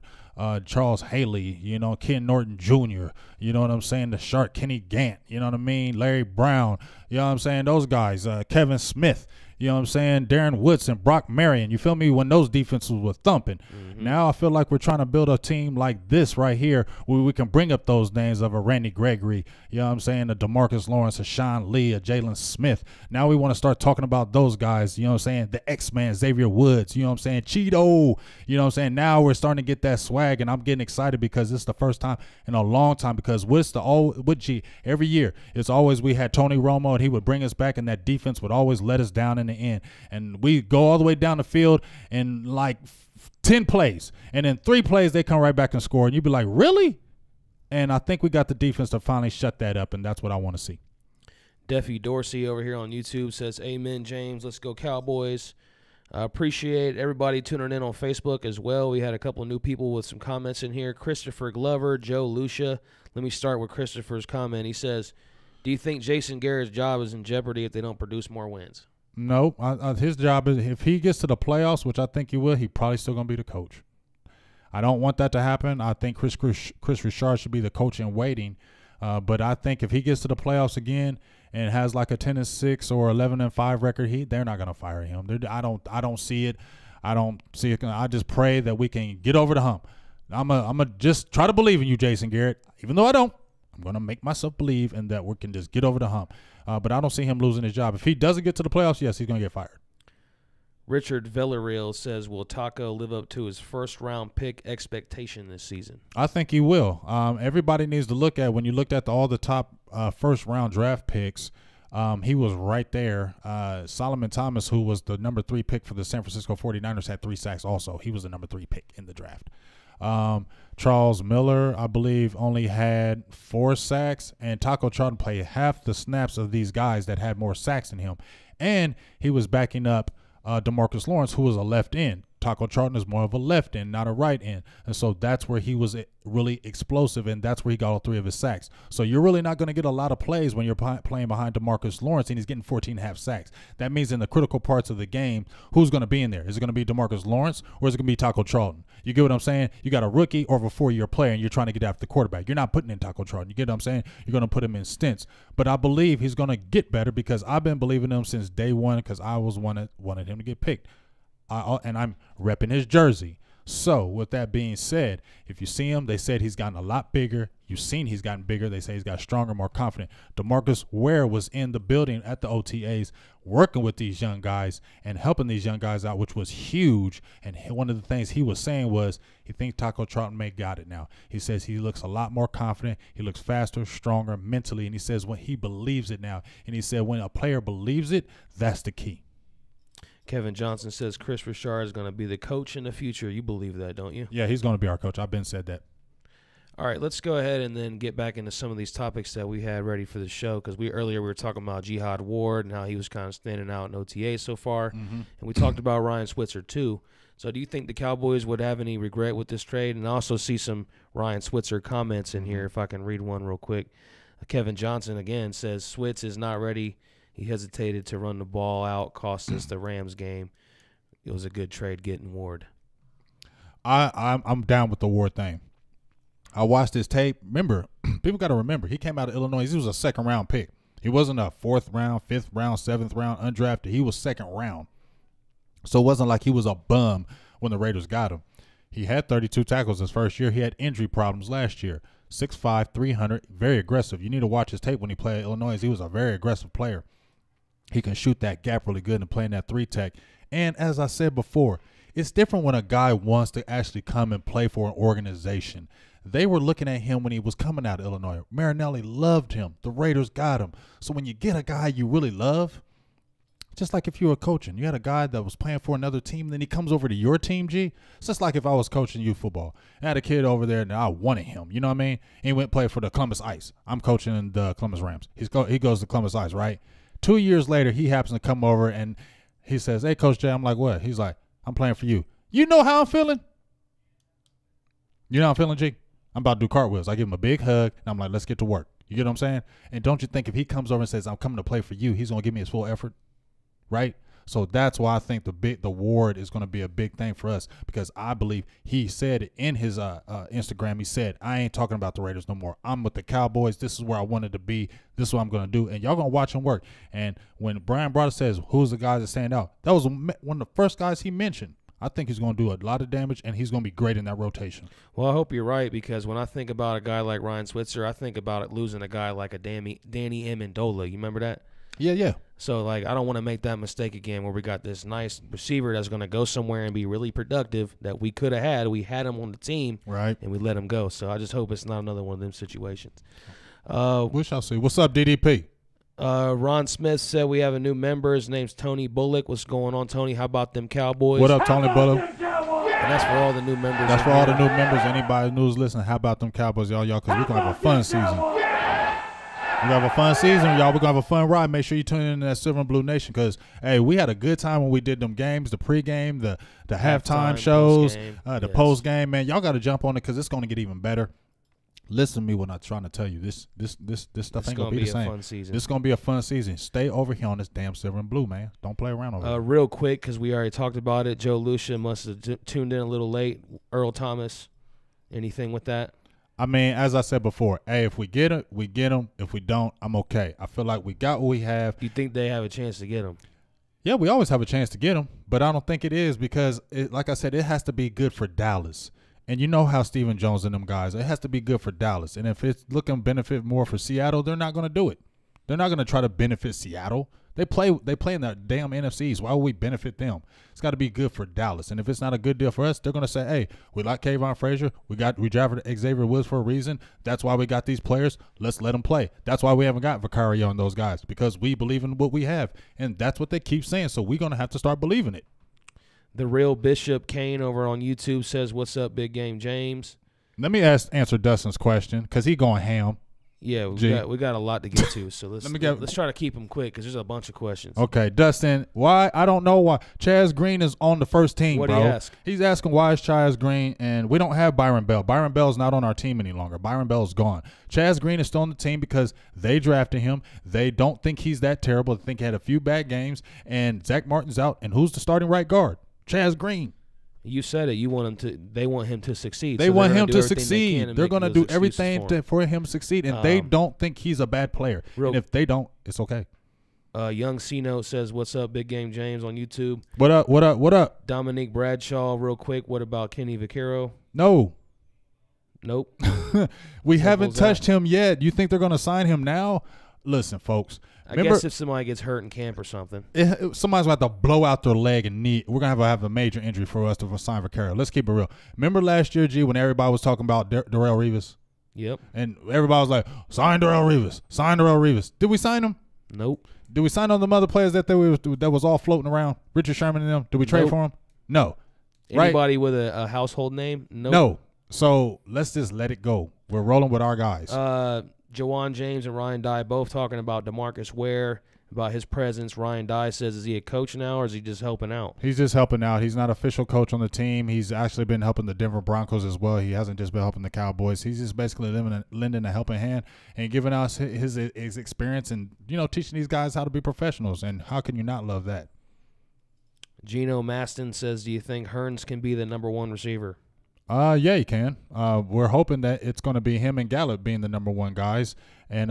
Charles Haley, you know, Ken Norton Jr., you know what I'm saying, the Shark, Kenny Gant, you know what I mean, Larry Brown, you know what I'm saying, those guys, Kevin Smith, You know what I'm saying? Darren Woodson, Brock Marion. You feel me? When those defenses were thumping. Now I feel like we're trying to build a team like this right here where we can bring up those names of a Randy Gregory, you know what I'm saying, a DeMarcus Lawrence, a Sean Lee, a Jalen Smith. Now we want to start talking about those guys, you know what I'm saying, the X-Man, Xavier Woods, you know what I'm saying, Cheeto, you know what I'm saying. Now we're starting to get that swag, and I'm getting excited because it's the first time in a long time, because every year it's always we had Tony Romo and he would bring us back, and that defense would always let us down in the end. And we go all the way down the field in like 10 plays, and in 3 plays they come right back and score, and you'd be like, really? And I think we got the defense to finally shut that up, and that's what I want to see. Deffy Dorsey over here on YouTube says, amen, James. Let's go Cowboys. I appreciate everybody tuning in on Facebook as well. We had a couple of new people with some comments in here. Christopher Glover, Joe Lucia. Let me start with Christopher's comment. He says, do you think Jason Garrett's job is in jeopardy if they don't produce more wins? No, his job is, if he gets to the playoffs, which I think he will, he probably still going to be the coach. I don't want that to happen. I think Chris Richard should be the coach in waiting. But I think if he gets to the playoffs again and has like a 10-6 or 11-5 record, they're not going to fire him. I don't see it. I don't see it. I just pray that we can get over the hump. I'm a just try to believe in you, Jason Garrett, even though I don't. I'm going to make myself believe in that we can just get over the hump. But I don't see him losing his job. If he doesn't get to the playoffs, yes, he's going to get fired. Richard Villarreal says, will Taco live up to his first-round pick expectation this season? I think he will. Everybody needs to look at, when you looked at all the top first-round draft picks, he was right there. Solomon Thomas, who was the number 3 pick for the San Francisco 49ers, had 3 sacks also. He was the number 3 pick in the draft. Charles Miller, I believe, only had 4 sacks, and Taco Charlton played half the snaps of these guys that had more sacks than him. And he was backing up DeMarcus Lawrence, who was a left end. Taco Charlton is more of a left end, not a right end. And so that's where he was really explosive, and that's where he got all 3 of his sacks. So you're really not going to get a lot of plays when you're playing behind DeMarcus Lawrence, and he's getting 14.5 sacks. That means in the critical parts of the game, who's going to be in there? Is it going to be DeMarcus Lawrence, or is it going to be Taco Charlton? You get what I'm saying? You got a rookie or a 4-year player, and you're trying to get after the quarterback. You're not putting in Taco Charlton. You get what I'm saying? You're going to put him in stints. But I believe he's going to get better because I've been believing him since day one, because I was wanted him to get picked. And I'm repping his jersey. So with that being said, if you see him, they said he's gotten a lot bigger. You've seen he's gotten bigger. They say he's got stronger, more confident. DeMarcus Ware was in the building at the OTAs working with these young guys and helping these young guys out, which was huge. And one of the things he was saying was he thinks Taco Charlton may got it now. He says he looks a lot more confident. He looks faster, stronger mentally. And he says when he believes it now. And he said when a player believes it, that's the key. Kevin Johnson says Chris Richard is going to be the coach in the future. You believe that, don't you? Yeah, he's going to be our coach. I've been said that. All right, let's go ahead and then get back into some of these topics that we had ready for the show, because earlier we were talking about Jihad Ward and how he was kind of standing out in OTA so far, and we talked about Ryan Switzer too. So do you think the Cowboys would have any regret with this trade? And I also see some Ryan Switzer comments in here, if I can read one real quick. Kevin Johnson, again, says Switz is not ready. He hesitated to run the ball out, cost us the Rams game. It was a good trade getting Ward. I'm down with the Ward thing. I watched his tape. Remember, people got to remember, he came out of Illinois. He was a second-round pick. He wasn't a 4th round, 5th round, 7th round, undrafted. He was second round. So it wasn't like he was a bum when the Raiders got him. He had 32 tackles his first year. He had injury problems last year. 6'5", 300, very aggressive. You need to watch his tape when he played at Illinois. He was a very aggressive player. He can shoot that gap really good and playing that 3-tech. And as I said before, it's different when a guy wants to actually come and play for an organization. They were looking at him when he was coming out of Illinois. Marinelli loved him. The Raiders got him. So when you get a guy you really love, just like if you were coaching, you had a guy that was playing for another team, then he comes over to your team, G. It's just like if I was coaching youth football. I had a kid over there, and I wanted him. You know what I mean? He went play for the Columbus Ice. I'm coaching the Columbus Rams. He goes to Columbus Ice, right? 2 years later, he happens to come over, and he says, hey, Coach J. I'm like, what? He's like, I'm playing for you. You know how I'm feeling? You know how I'm feeling, G? I'm about to do cartwheels. I give him a big hug, and I'm like, let's get to work. You get what I'm saying? And don't you think if he comes over and says, I'm coming to play for you, he's going to give me his full effort? Right? So that's why I think the Ward is going to be a big thing for us, because I believe he said in his Instagram, he said, I ain't talking about the Raiders no more. I'm with the Cowboys. This is where I wanted to be. This is what I'm going to do. And y'all going to watch him work. And when Brian Broder says, who's the guys that stand out, that was one of the first guys he mentioned. I think he's going to do a lot of damage, and he's going to be great in that rotation. Well, I hope you're right, because when I think about a guy like Ryan Switzer, I think about it losing a guy like a Danny Amendola. You remember that? Yeah. So, like, I don't want to make that mistake again where we got this nice receiver that's going to go somewhere and be really productive that we could have had. We had him on the team, right, and we let him go. So I just hope it's not another one of them situations. We shall see. What's up, DDP? Ron Smith said we have a new member. His name's Tony Bullock. What's going on, Tony? How about them Cowboys? What up, Tony Bullock? And that's for all the new members. That's for all the new members. Anybody who's listening, how about them Cowboys, y'all? Because we're going to have a fun season. We're going to have a fun season, y'all. We're going to have a fun ride. Make sure you tune in to that Silver and Blue Nation, because, hey, we had a good time when we did them games, the pregame, the halftime shows, the postgame. Man, y'all got to jump on it, because it's going to get even better. Listen to me when I'm trying to tell you. This stuff ain't going to be the same. Fun season. This is going to be a fun season. Stay over here on this damn Silver and Blue, man. Don't play around over here. Real quick, because we already talked about it, Joe Lucia must have tuned in a little late. Earl Thomas, anything with that? I mean, as I said before, hey, if we get him, we get him. If we don't, I'm okay. I feel like we got what we have. You think they have a chance to get him? Yeah, we always have a chance to get him, but I don't think it is, because, like I said, it has to be good for Dallas. And you know how Stephen Jones and them guys, it has to be good for Dallas. And if it's looking benefit more for Seattle, they're not going to do it. They're not going to try to benefit Seattle. They play in the damn NFCs. Why would we benefit them? It's got to be good for Dallas. And if it's not a good deal for us, they're going to say, hey, we like Kayvon Frazier. We drafted Xavier Woods for a reason. That's why we got these players. Let's let them play. That's why we haven't got Vicario and those guys, because we believe in what we have. And that's what they keep saying. So we're going to have to start believing it. The Real Bishop Kane over on YouTube says, what's up, Big Game James? Let me answer Dustin's question, because he going ham. Yeah, we got a lot to get to, so let's try to keep them quick, because there's a bunch of questions. Okay, Dustin, why? I don't know why. Chaz Green is on the first team, what bro. What did he ask? He's asking why is Chaz Green, and we don't have Byron Bell. Byron Bell's not on our team any longer. Byron Bell's gone. Chaz Green is still on the team because they drafted him. They don't think he's that terrible. They think he had a few bad games, and Zach Martin's out, and who's the starting right guard? Chaz Green. You said it. You want him to. They want him to succeed. They want him to succeed. They're going to do everything for him to succeed, and they don't think he's a bad player. And if they don't, it's okay. Young C-Note says, "What's up, Big Game James on YouTube?" What up? What up? What up? Dominique Bradshaw, real quick. What about Kenny Vaccaro? No. Nope. We haven't touched him yet. You think they're going to sign him now? Listen, folks. I guess if somebody gets hurt in camp or something. Somebody's going to have to blow out their leg and knee. We're going to have a major injury for us to sign Vaccaro. Let's keep it real. Remember last year, G, when everybody was talking about Darrelle Revis? Yep. And everybody was like, sign Darrelle Revis. Sign Darrelle Revis. Did we sign him? Nope. Did we sign on the other players that was all floating around? Richard Sherman and them? Did we trade for them? No. Anybody with a household name? Nope. No. So let's just let it go. We're rolling with our guys. Jawan James and Ryan Dye both talking about DeMarcus Ware, about his presence. Ryan Dye says, is he a coach now, or is he just helping out? He's just helping out. He's not official coach on the team. He's actually been helping the Denver Broncos as well. He hasn't just been helping the Cowboys. He's just basically lending a helping hand and giving us his experience and, teaching these guys how to be professionals. And how can you not love that? Geno Maston says, do you think Hearns can be the number one receiver? Yeah, he can. We're hoping that it's going to be him and Gallup being the number one guys, and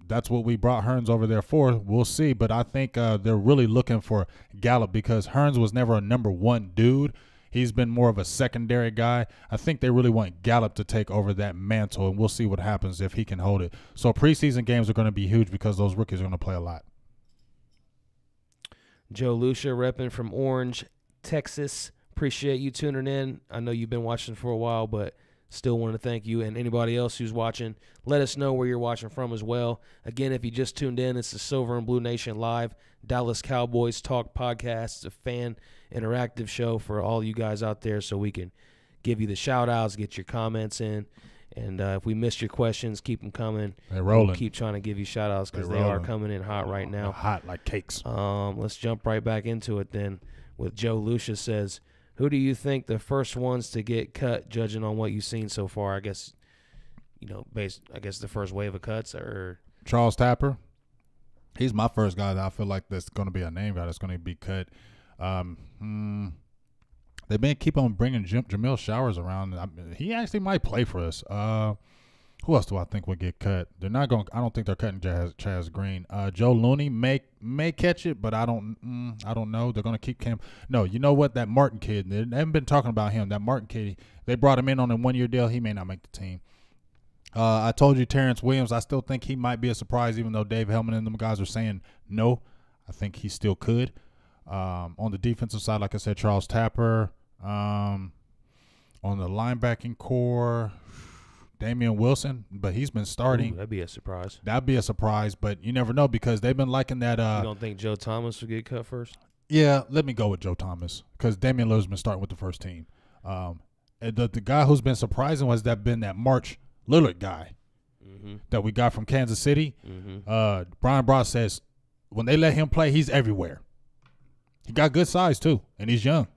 that's what we brought Hearns over there for. We'll see, but I think they're really looking for Gallup because Hearns was never a number one dude. He's been more of a secondary guy. I think they really want Gallup to take over that mantle, and we'll see what happens if he can hold it. So preseason games are going to be huge because those rookies are going to play a lot. Joe Lucia repping from Orange, Texas. Appreciate you tuning in. I know you've been watching for a while, but still want to thank you and anybody else who's watching. Let us know where you're watching from as well. Again, if you just tuned in, it's the Silver and Blue Nation Live Dallas Cowboys Talk Podcast. It's a fan interactive show for all you guys out there so we can give you the shout-outs, get your comments in. And if we missed your questions, keep them coming. They're rolling. We'll keep trying to give you shout-outs because they are coming in hot right now. They're hot like cakes. Let's jump right back into it then with Joe Lucia says, who do you think the first ones to get cut, judging on what you've seen so far? I guess, the first wave of cuts or Charles Tapper. He's my first guy that I feel like that's going to be a name guy that's going to be cut. They've been keep on bringing Jamil Showers around. He actually might play for us. Who else do I think will get cut? They're not going. I don't think they're cutting Chaz Green. Joe Looney may catch it, but I don't know. They're going to keep Cam. No, you know what? That Martin kid. They haven't been talking about him. That Martin kid. They brought him in on a 1-year deal. He may not make the team. I told you Terrence Williams. I still think he might be a surprise, even though Dave Hellman and them guys are saying no. I think he still could. On the defensive side, like I said, Charles Tapper. On the linebacking core, Damian Wilson, but he's been starting. Ooh, that'd be a surprise. That'd be a surprise, but you never know because they've been liking that. You don't think Joe Thomas will get cut first? Yeah, let me go with Joe Thomas because Damian Lillard's been starting with the first team. And the guy who's been surprising was that March Lillard guy that we got from Kansas City. Brian Bross says when they let him play, he's everywhere. He got good size too, and he's young.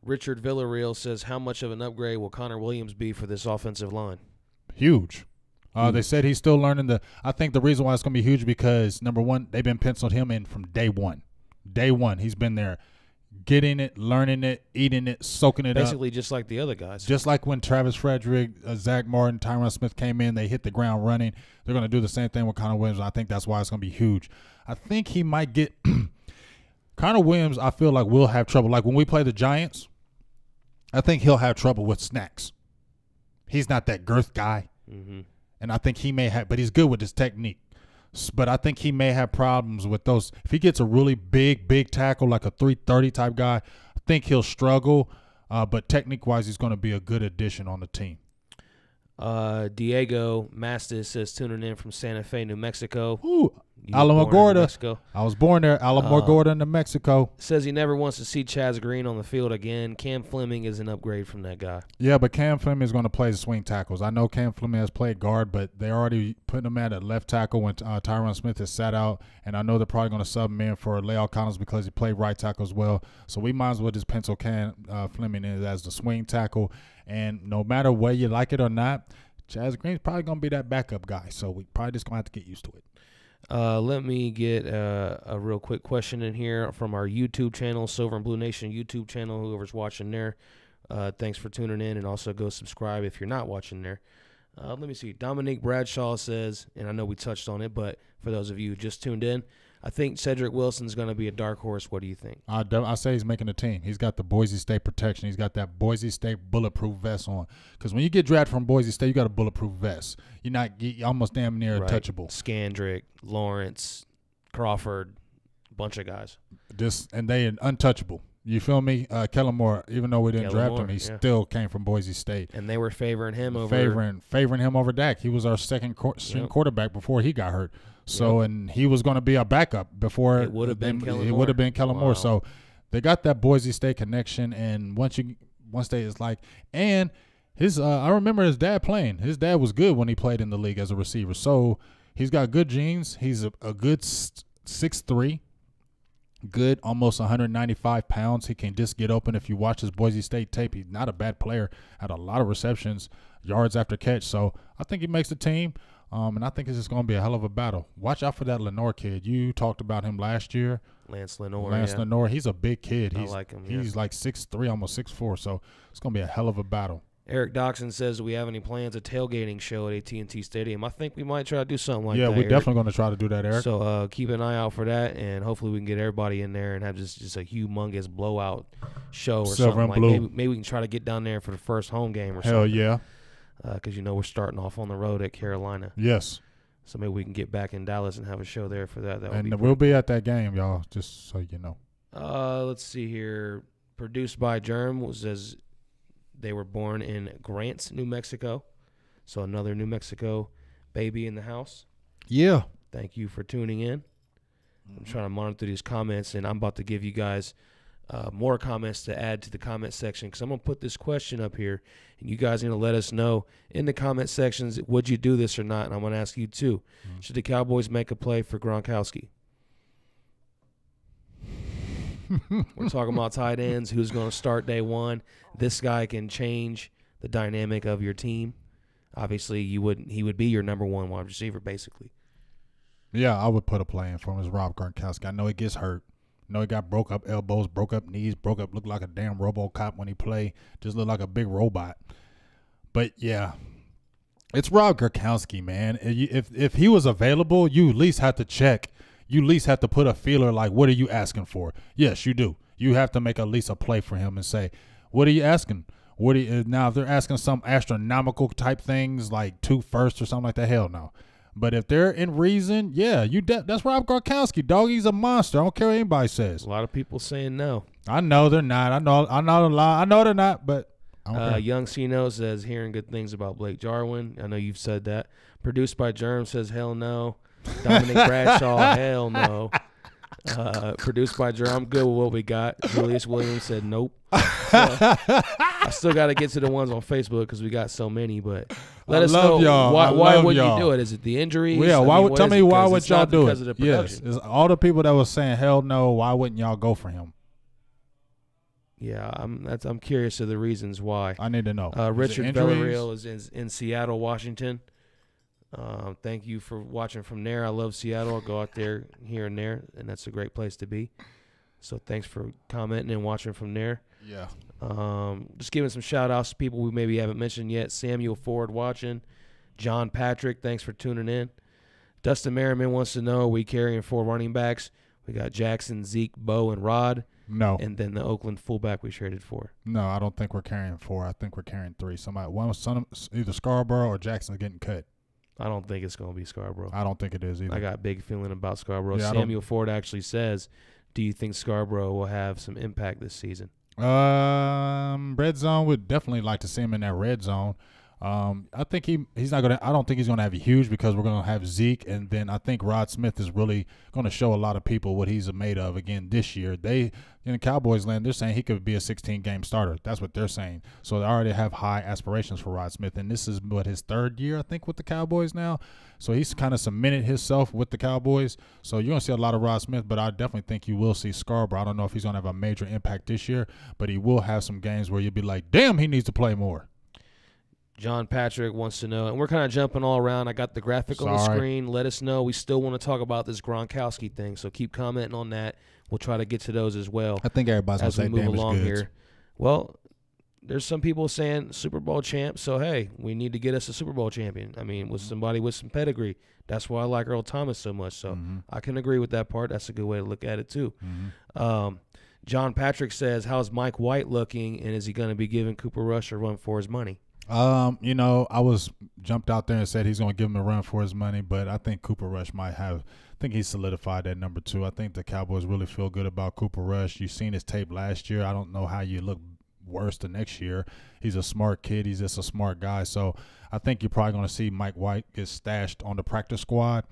Richard Villarreal says, how much of an upgrade will Connor Williams be for this offensive line? Huge. They said he's still learning I think the reason why it's going to be huge because, number one, they've been penciled him in from day one. Day one. He's been there getting it, learning it, eating it, soaking it Basically up. just like the other guys. Just like when Travis Frederick, Zach Martin, Tyron Smith came in, they hit the ground running. They're going to do the same thing with Connor Williams. I think that's why it's going to be huge. I think he might get – Connor Williams, I feel like, will have trouble. Like when we play the Giants – I think he'll have trouble with snacks. He's not that girth guy. And I think he may have – but he's good with his technique. But I think he may have problems with those. If he gets a really big tackle like a 330 type guy, I think he'll struggle. But technique-wise, he's going to be a good addition on the team. Diego Mastis says tuning in from Santa Fe, New Mexico. Ooh, Alamogordo. I was born there, Alamogordo, New Mexico. Says he never wants to see Chaz Green on the field again. Cam Fleming is an upgrade from that guy. Yeah, but Cam Fleming is going to play the swing tackles. I know Cam Fleming has played guard, but they're already putting him at a left tackle when Tyron Smith is sat out. And I know they're probably going to sub him in for La'el Collins because he played right tackle as well. So we might as well just pencil Cam Fleming in as the swing tackle. And no matter whether you like it or not, Chaz Green's probably going to be that backup guy. So we probably just going to have to get used to it. Let me get a real quick question in here from our YouTube channel, Silver and Blue Nation YouTube channel, whoever's watching there. Thanks for tuning in, and also go subscribe if you're not watching there. Let me see. Dominique Bradshaw says, and I know we touched on it, but for those of you who just tuned in, I think Cedric Wilson's going to be a dark horse. What do you think? I say he's making a team. He's got the Boise State protection. He's got that Boise State bulletproof vest on. Because when you get drafted from Boise State, you got a bulletproof vest. You're almost damn near untouchable. Scandrick, Lawrence, Crawford, bunch of guys. And they untouchable. You feel me? Kellen Moore, even though we didn't draft him, he still came from Boise State. And they were favoring him over favoring him over Dak. He was our second quarterback before he got hurt. So and he was going to be a backup before it would have been Kellen Moore. It would have been Kellen Moore. So they got that Boise State connection, and once they is like, and his I remember his dad playing. His dad was good when he played in the league as a receiver. So he's got good genes. He's a good 6'3". Good, almost 195 pounds. He can just get open. If you watch his Boise State tape, he's not a bad player. Had a lot of receptions, yards after catch. So I think he makes the team, and I think it's just going to be a hell of a battle. Watch out for that Lenore kid. You talked about him last year. Lance Lenore. Lenore. He's a big kid. I like him. He's like 6'3", almost 6'4". So it's going to be a hell of a battle. Eric Doxson says, do we have any plans, a tailgating show at AT&T Stadium? I think we might try to do something like that. Yeah, we're definitely going to try to do that, Eric. So keep an eye out for that, and hopefully we can get everybody in there and have just a humongous blowout show or Silver something. and Blue. Maybe we can try to get down there for the first home game or something. Hell yeah. Because, we're starting off on the road at Carolina. Yes. So maybe we can get back in Dallas and have a show there for that. We'll be at that game, y'all, just so you know. Let's see here. Produced by Germ says they were born in Grants, New Mexico. So another New Mexico baby in the house. Yeah. Thank you for tuning in. I'm trying to monitor these comments, and I'm about to give you guys more comments to add to the comment section because I'm going to put this question up here, and you guys are going to let us know in the comment sections, would you do this or not? And I'm going to ask you, too. Should the Cowboys make a play for Gronkowski? We're talking about tight ends, who's going to start day one. This guy can change the dynamic of your team. Obviously, he would be your number one wide receiver, basically. Yeah, I would put a play in for him as Rob Gronkowski. I know he gets hurt. I know he got broke up elbows, broke up knees, looked like a damn RoboCop when he played. Just looked like a big robot. But, yeah, it's Rob Gronkowski, man. If he was available, you at least have to check. You at least have to put a feeler like, what are you asking for? Yes, you do. You have to make at least a play for him and say, what are you asking? Now, if they're asking some astronomical type things like 2 firsts or something like that, hell no. But if they're in reason, yeah, that's Rob Gronkowski, dog. He's a monster. I don't care what anybody says. A lot of people saying no. I know they're not. I know they're not, but I don't care. Young Cino says hearing good things about Blake Jarwin. I know you've said that. Produced by Germ says hell no. Dominic Bradshaw, hell no. Produced by Germ, I'm good with what we got. Julius Williams said nope. So, I still got to get to the ones on Facebook because we got so many, but let us know why would you do it? Is it the injuries? Yeah, why would y'all do because it? Of the production. Yes, it's all the people that was saying hell no, why wouldn't y'all go for him? Yeah, I'm curious of the reasons why. I need to know. Richard Villarreal is in Seattle, Washington. Thank you for watching from there. I love Seattle. I'll go out there here and there, and that's a great place to be. So thanks for commenting and watching from there. Yeah. Just giving some shout-outs to people we maybe haven't mentioned yet. Samuel Ford watching. John Patrick, thanks for tuning in. Dustin Merriman wants to know, are we carrying 4 running backs? We got Jackson, Zeke, Bo, and Rod. No. And then the Oakland fullback we traded for. No, I don't think we're carrying 4. I think we're carrying 3. One was either Scarborough or Jackson getting cut. I don't think it's going to be Scarborough. I don't think it is either. I got a big feeling about Scarborough. Yeah, Samuel Ford actually says, do you think Scarborough will have some impact this season? Red zone would definitely like to see him in that red zone. I think he's not gonna. I don't think he's gonna have a huge because we're gonna have Zeke, and then I think Rod Smith is really gonna show a lot of people what he's made of again this year. They in the Cowboys land, they're saying he could be a 16-game starter. That's what they're saying. So they already have high aspirations for Rod Smith, and this is his 3rd year, I think, with the Cowboys now. So he's kind of cemented himself with the Cowboys. So you're gonna see a lot of Rod Smith, but I definitely think you will see Scarborough. I don't know if he's gonna have a major impact this year, but he will have some games where you'll be like, damn, he needs to play more. John Patrick wants to know, and we're kind of jumping all around. I got the graphic on the screen. Let us know. We still want to talk about this Gronkowski thing, so keep commenting on that. We'll try to get to those as well. I think everybody's going to say move along goods. Here. Well, there's some people saying Super Bowl champ, so, hey, we need to get us a Super Bowl champion. I mean, with somebody with some pedigree. That's why I like Earl Thomas so much, so I can agree with that part. That's a good way to look at it, too. John Patrick says, how's Mike White looking, and is he going to be giving Cooper Rush a run for his money? I was jumped out there and said he's going to give him a run for his money, but I think Cooper Rush might have. I think he's solidified that number 2. I think the Cowboys really feel good about Cooper Rush. You've seen his tape last year. I don't know how you look worse the next year. He's a smart kid. He's just a smart guy. So I think you're probably going to see Mike White get stashed on the practice squad.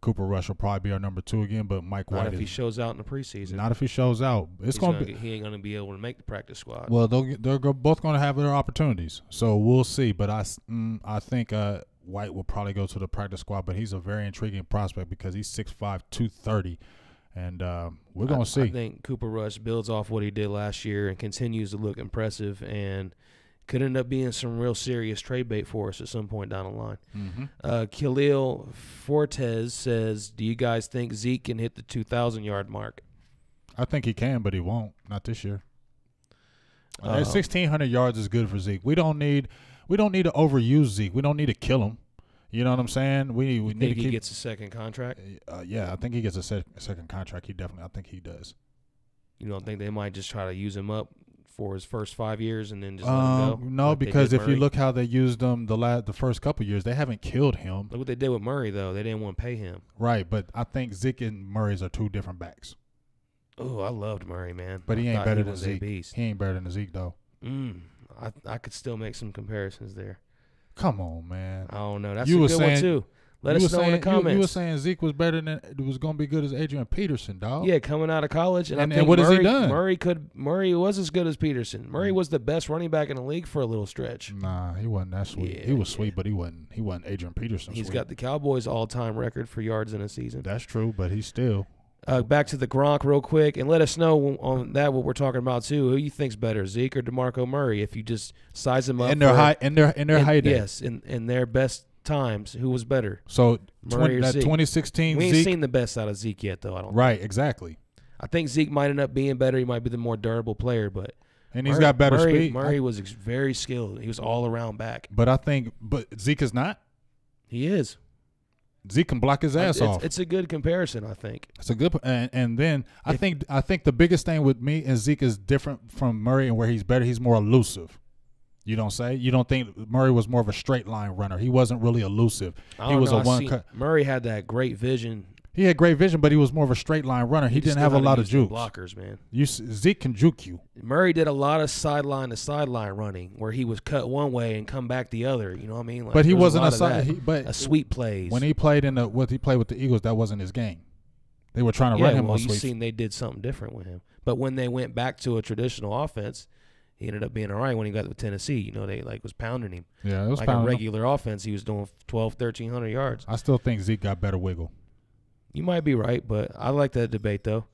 Cooper Rush will probably be our number 2 again, but Mike White. Not if he shows out in the preseason. Not if he shows out. He ain't going to be able to make the practice squad. Well, they're both going to have their opportunities, so we'll see. But I think White will probably go to the practice squad, but he's a very intriguing prospect because he's 6'5", 230, and we're going to see. I think Cooper Rush builds off what he did last year and continues to look impressive and could end up being some real serious trade bait for us at some point down the line. Khalil Fortes says, do you guys think Zeke can hit the 2,000-yard mark? I think he can, but he won't. Not this year. 1,600 yards is good for Zeke. We don't need to overuse Zeke. We don't need to kill him. You know what I'm saying? We need to keep. He gets a second contract? Yeah, I think he gets a second contract. I think he does. You don't think they might just try to use him up for his first 5 years and then just let him go? No, because if you look how they used him the first couple years, they haven't killed him. Look what they did with Murray, though. They didn't want to pay him. Right, but I think Zeke and Murray's are 2 different backs. Oh, I loved Murray, man. But he ain't better than Zeke. He ain't better than Zeke, though. I could still make some comparisons there. Come on, man. I don't know. That's a good one, too. Let us know in the comments. You were saying Zeke was better than – was going to be good as Adrian Peterson, dog. Yeah, coming out of college. And what has he done? Murray was as good as Peterson. Murray was the best running back in the league for a little stretch. Nah, he wasn't that sweet. Yeah, he was sweet, but he wasn't Adrian Peterson He's sweet. got the Cowboys' all-time record for yards in a season. That's true, but he's still – back to the Gronk real quick, and let us know on that what we're talking about too. Who you think's better, Zeke or DeMarco Murray? If you just size them up in their heyday. Yes, in their best times. Who was better? So Murray or that Zeke? 2016 We ain't Zeke. seen the best out of Zeke yet, though. I don't. Right, exactly. I think Zeke might end up being better. He might be the more durable player, but And he's got better speed. Murray was very skilled. He was all around back. But Zeke is not. He is. Zeke can block his ass off. It's a good comparison, I think. It's a good, and then I think the biggest thing with me and Zeke is different from Murray, and where he's better, he's more elusive. You don't say? You don't think Murray was more of a straight line runner? He wasn't really elusive. He was a one cut. Murray had that great vision. He had great vision, but he was more of a straight line runner. He didn't have a lot of jukes. Blockers, man. Zeke can juke you. Murray did a lot of sideline to sideline running, where he was cut one way and come back the other. You know what I mean? Like, but he wasn't a sweep plays. When he played with the Eagles, that wasn't his game. They were trying to run him on sweeps. Seen they did something different with him. But when they went back to a traditional offense, he ended up being all right when he got to Tennessee. You know, they was pounding him. Yeah, it was like pounding a regular offense. He was doing 1,300 yards. I still think Zeke got better wiggle. You might be right, but I like that debate, though.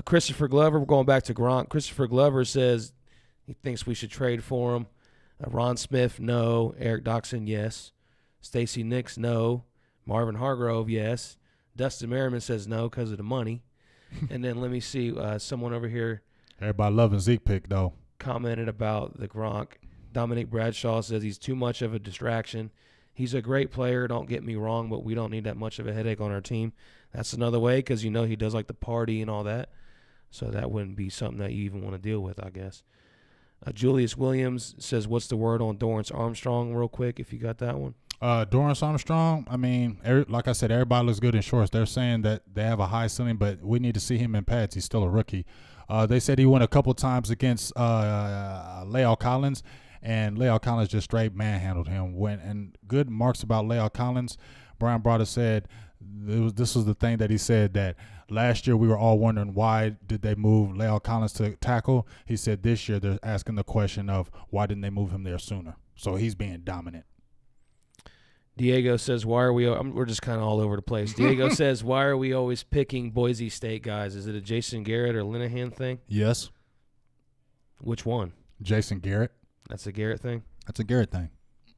Christopher Glover, we're going back to Gronk. Christopher Glover says he thinks we should trade for him. Ron Smith, no. Eric Doxson, yes. Stacey Nix, no. Marvin Hargrove, yes. Dustin Merriman says no because of the money. And then let me see, someone over here. Everybody loving Zeke pick, though. Commented about the Gronk. Dominic Bradshaw says he's too much of a distraction. He's a great player, don't get me wrong, but we don't need that much of a headache on our team. That's another way because, he does like the party and all that. So that wouldn't be something that you even want to deal with, I guess. Julius Williams says, what's the word on Dorrance Armstrong real quick if you got that one? Dorrance Armstrong, I mean, like I said, everybody looks good in shorts. They're saying that they have a high ceiling, but we need to see him in pads. He's still a rookie. They said he went a couple times against La'el Collins, and La'el Collins just straight manhandled him. And good marks about La'el Collins. Brian Broader said this was the thing that he said, that last year we were all wondering why did they move La'el Collins to tackle. He said this year they're asking the question of why didn't they move him there sooner. So he's being dominant. Diego says, we're just kind of all over the place. Diego says, why are we always picking Boise State guys? Is it a Jason Garrett or Linehan thing? Yes. Which one? Jason Garrett. That's a Garrett thing? That's a Garrett thing.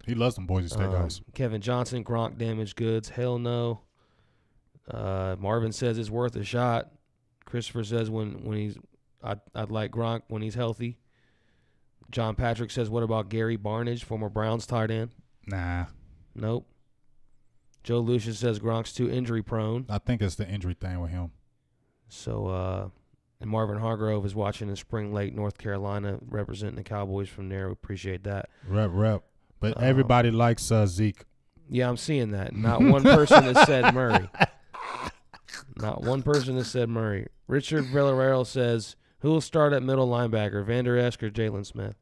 He loves them Boise State guys. Kevin Johnson, Gronk damaged goods. Hell no. Marvin says it's worth a shot. Christopher says I'd like Gronk when he's healthy. John Patrick says, what about Gary Barnage, former Browns tight end? Nah. Nope. Joe Lucius says Gronk's too injury prone. I think it's the injury thing with him. So, and Marvin Hargrove is watching in Spring Lake, North Carolina, representing the Cowboys from there. We appreciate that. Rep. But everybody likes Zeke. Yeah, I'm seeing that. Not one person has said Murray. Not one person has said Murray. Richard Villarreal says, who will start at middle linebacker, Vander Esch or Jalen Smith?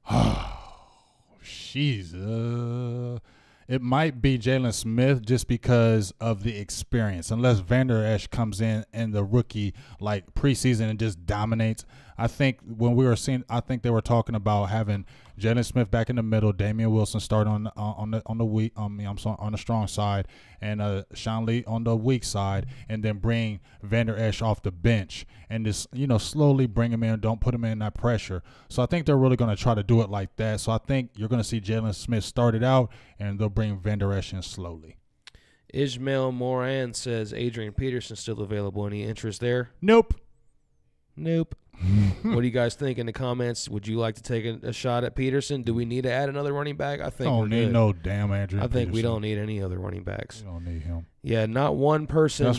Jeez. It might be Jalen Smith just because of the experience. Unless Vander Esch comes in the rookie like preseason and just dominates. I think when we were seeing, I think they were talking about having Jalen Smith back in the middle, Damian Wilson start on the strong side, and Sean Lee on the weak side, and then bring Vander Esch off the bench and just slowly bring him in. Don't put him in that pressure. So I think they're really going to try to do it like that. So I think you're going to see Jalen Smith start it out, and they'll bring Vander Esch in slowly. Ishmael Moran says Adrian Peterson still available. Any interest there? Nope. What do you guys think in the comments? Would you like to take a shot at Peterson? Do we need to add another running back? I think don't need no damn Adrian. I think Peterson. we don't need any other running backs. We don't need him. Yeah, not one person has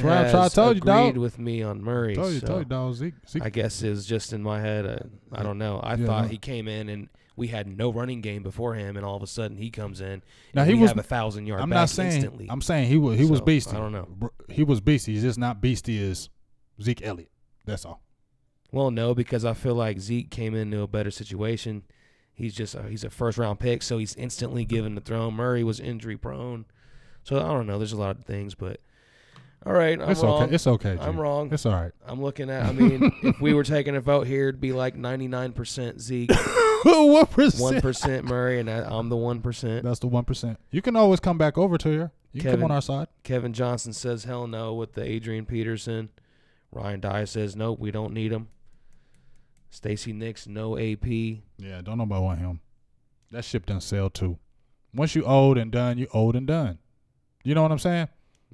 agreed with me on Murray. Told you, dog. Zeke. I guess it was just in my head. I don't know. I thought he came in and we had no running game before him, and all of a sudden he comes in. Now he have 1,000-yard back not saying, instantly. I'm saying he was beastie. I don't know. He was beastie. He's just not beastie as Zeke Elliott. That's all. Well, no, because I feel like Zeke came into a better situation. He's a first-round pick, so he's instantly given the throne. Murray was injury-prone. So, I don't know. There's a lot of things, but all right, I'm wrong. It's okay, G. I'm wrong. It's all right. I'm looking at, if we were taking a vote here, it'd be like 99% Zeke. 1%. 1% Murray, and I'm the 1%. That's the 1%. You can always come back over to here. You can come on our side. Kevin Johnson says hell no with the Adrian Peterson. Ryan Dye says nope, we don't need him. Stacey Nix, no AP. Yeah, don't nobody want him. That ship done sailed too. Once you old and done, you old and done. You know what I'm saying?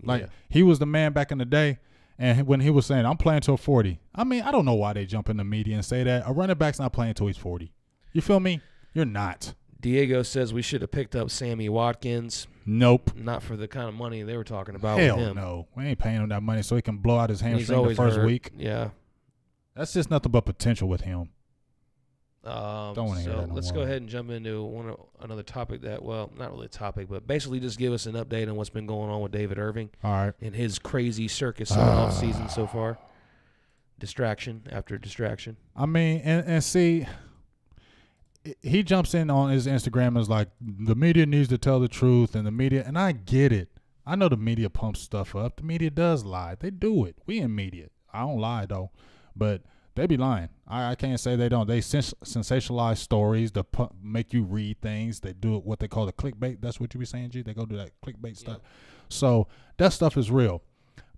Like, Yeah. he was the man back in the day, and when he was saying, I'm playing till 40. I mean, I don't know why they jump in the media and say that. A running back's not playing till he's 40. You feel me? You're not. Diego says we should have picked up Sammy Watkins. Nope. Not for the kind of money they were talking about Hell with him. no. We ain't paying him that money so he can blow out his And he's hamstring the always first hurt. week. Yeah. That's just nothing but potential with him. Don't want to hear that no let's more. go ahead and jump into another topic that, well, not really a topic, but basically just give us an update on what's been going on with David Irving All right. and his crazy circus off season so far. Distraction after distraction. I mean, and see, he jumps in on his Instagram and is like, the media needs to tell the truth, and the media, and I get it. I know the media pumps stuff up. The media does lie. They do it. We in media. I don't lie, though, but they be lying. I can't say they don't. They sensationalize stories to make you read things. They do what they call the clickbait. That's what you be saying, G? They go do that clickbait stuff. So that stuff is real.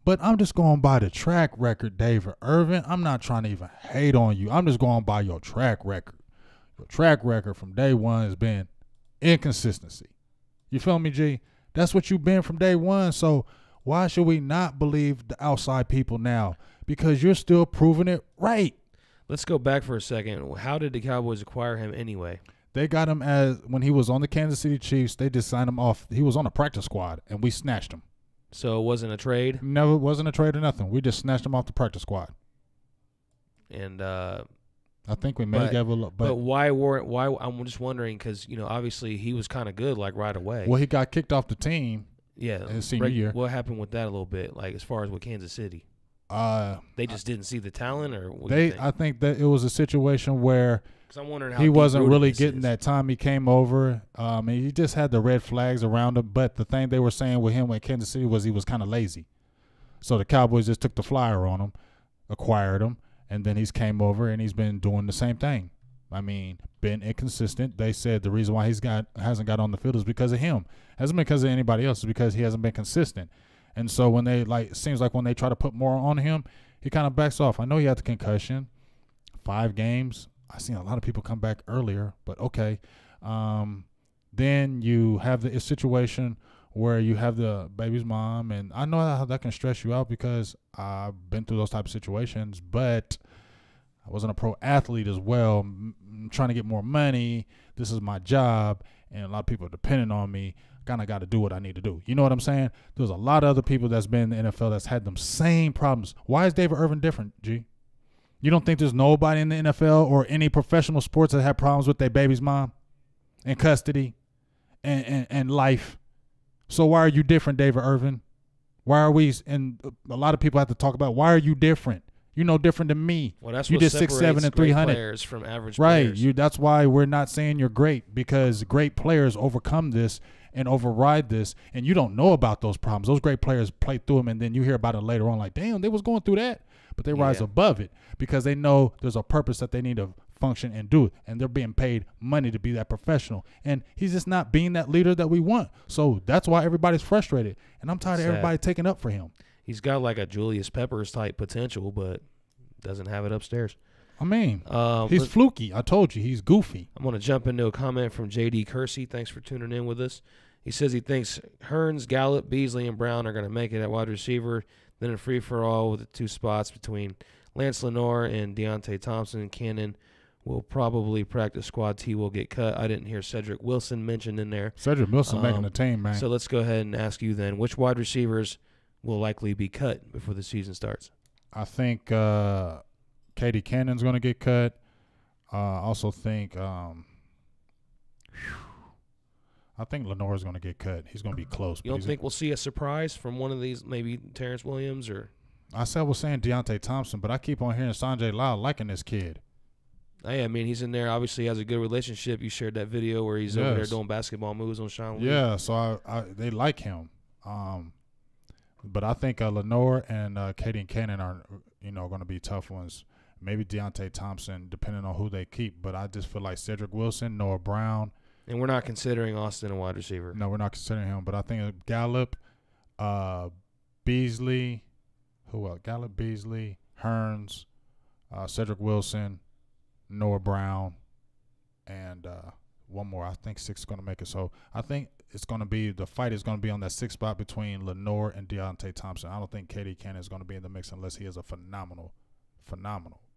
But I'm just going by the track record, David Irving. I'm not trying to even hate on you. I'm just going by your track record. Your track record from day one has been inconsistency. You feel me, G? That's what you've been from day one. So why should we not believe the outside people now? Because you're still proving it right. Let's go back for a second. How did the Cowboys acquire him anyway? They got him when he was on the Kansas City Chiefs. They just signed him off. He was on a practice squad, and we snatched him. So it wasn't a trade? No, it wasn't a trade or nothing. We just snatched him off the practice squad. And I think we may give a look. But why? I'm just wondering because, obviously he was kind of good like right away. Well, he got kicked off the team. Yeah. His senior year. What happened with that a little bit, like as far as with Kansas City? They just didn't see the talent, or what do you think? I think that it was a situation where I'm wondering how he wasn't deep-rooted really this getting is. that time he came over. And he just had the red flags around him. But the thing they were saying with him at Kansas City was he was kind of lazy. So the Cowboys just took the flyer on him, acquired him, and then he's came over and he's been doing the same thing. I mean, been inconsistent. They said the reason why hasn't got on the field is because of him. Hasn't been because of anybody else. It's because he hasn't been consistent. And so when they it seems like when they try to put more on him, he kind of backs off. I know he had the concussion, 5 games. I've seen a lot of people come back earlier, but okay. Then you have the situation where you have the baby's mom, and I know how that can stress you out because I've been through those type of situations, but I wasn't a pro athlete as well. I'm trying to get more money. This is my job, and a lot of people are depending on me. Kind of got to do what I need to do. You know what I'm saying? There's a lot of other people that's been in the NFL that's had them same problems. Why is David Irving different, G? You don't think there's nobody in the NFL or any professional sports that have problems with their baby's mom and custody and life? So why are you different, David Irving? Why are we? And a lot of people have to talk about why are you different? You're no different than me. Well, that's you what did separates 6'7" and great 300 players from average right. players. That's why we're not saying you're great, because great players overcome this and override this, and you don't know about those problems. Those great players play through them, and then you hear about it later on like, damn, they was going through that. But they rise above it because they know there's a purpose that they need to function and do it, and they're being paid money to be that professional. And he's just not being that leader that we want. So that's why everybody's frustrated, and I'm tired of everybody taking up for him. He's got like a Julius Peppers type potential, but doesn't have it upstairs. I mean, he's fluky. I told you, he's goofy. I'm going to jump into a comment from J.D. Kersey. Thanks for tuning in with us. He says he thinks Hearns, Gallup, Beasley, and Brown are going to make it at wide receiver, then a free-for-all with the 2 spots between Lance Lenore and Deontay Thompson. Cannon will probably practice squad. T will get cut. I didn't hear Cedric Wilson mentioned in there. Cedric Wilson making the team, man. So let's go ahead and ask you then, which wide receivers will likely be cut before the season starts? I think Katie Cannon's going to get cut. I also think I think Lenore's going to get cut. He's going to be close. You don't think we'll see a surprise from one of these, maybe Terrence Williams or? I was saying Deontay Thompson, but I keep on hearing Sanjay Lal liking this kid. Hey, I mean, he's in there. Obviously, has a good relationship. You shared that video where he's over there doing basketball moves on Sean Lee. Yeah, so they like him. But I think Lenore and Katie and Cannon are, going to be tough ones. Maybe Deontay Thompson, depending on who they keep. But I just feel like Cedric Wilson, Noah Brown. And we're not considering Austin a wide receiver. No, we're not considering him. But I think Gallup, Beasley, who else? Gallup, Beasley, Hearns, Cedric Wilson, Noah Brown, and one more. I think 6 is going to make it. So I think the fight is going to be on that 6th spot between Lenore and Deontay Thompson. I don't think Katie Cannon is going to be in the mix unless he has a phenomenal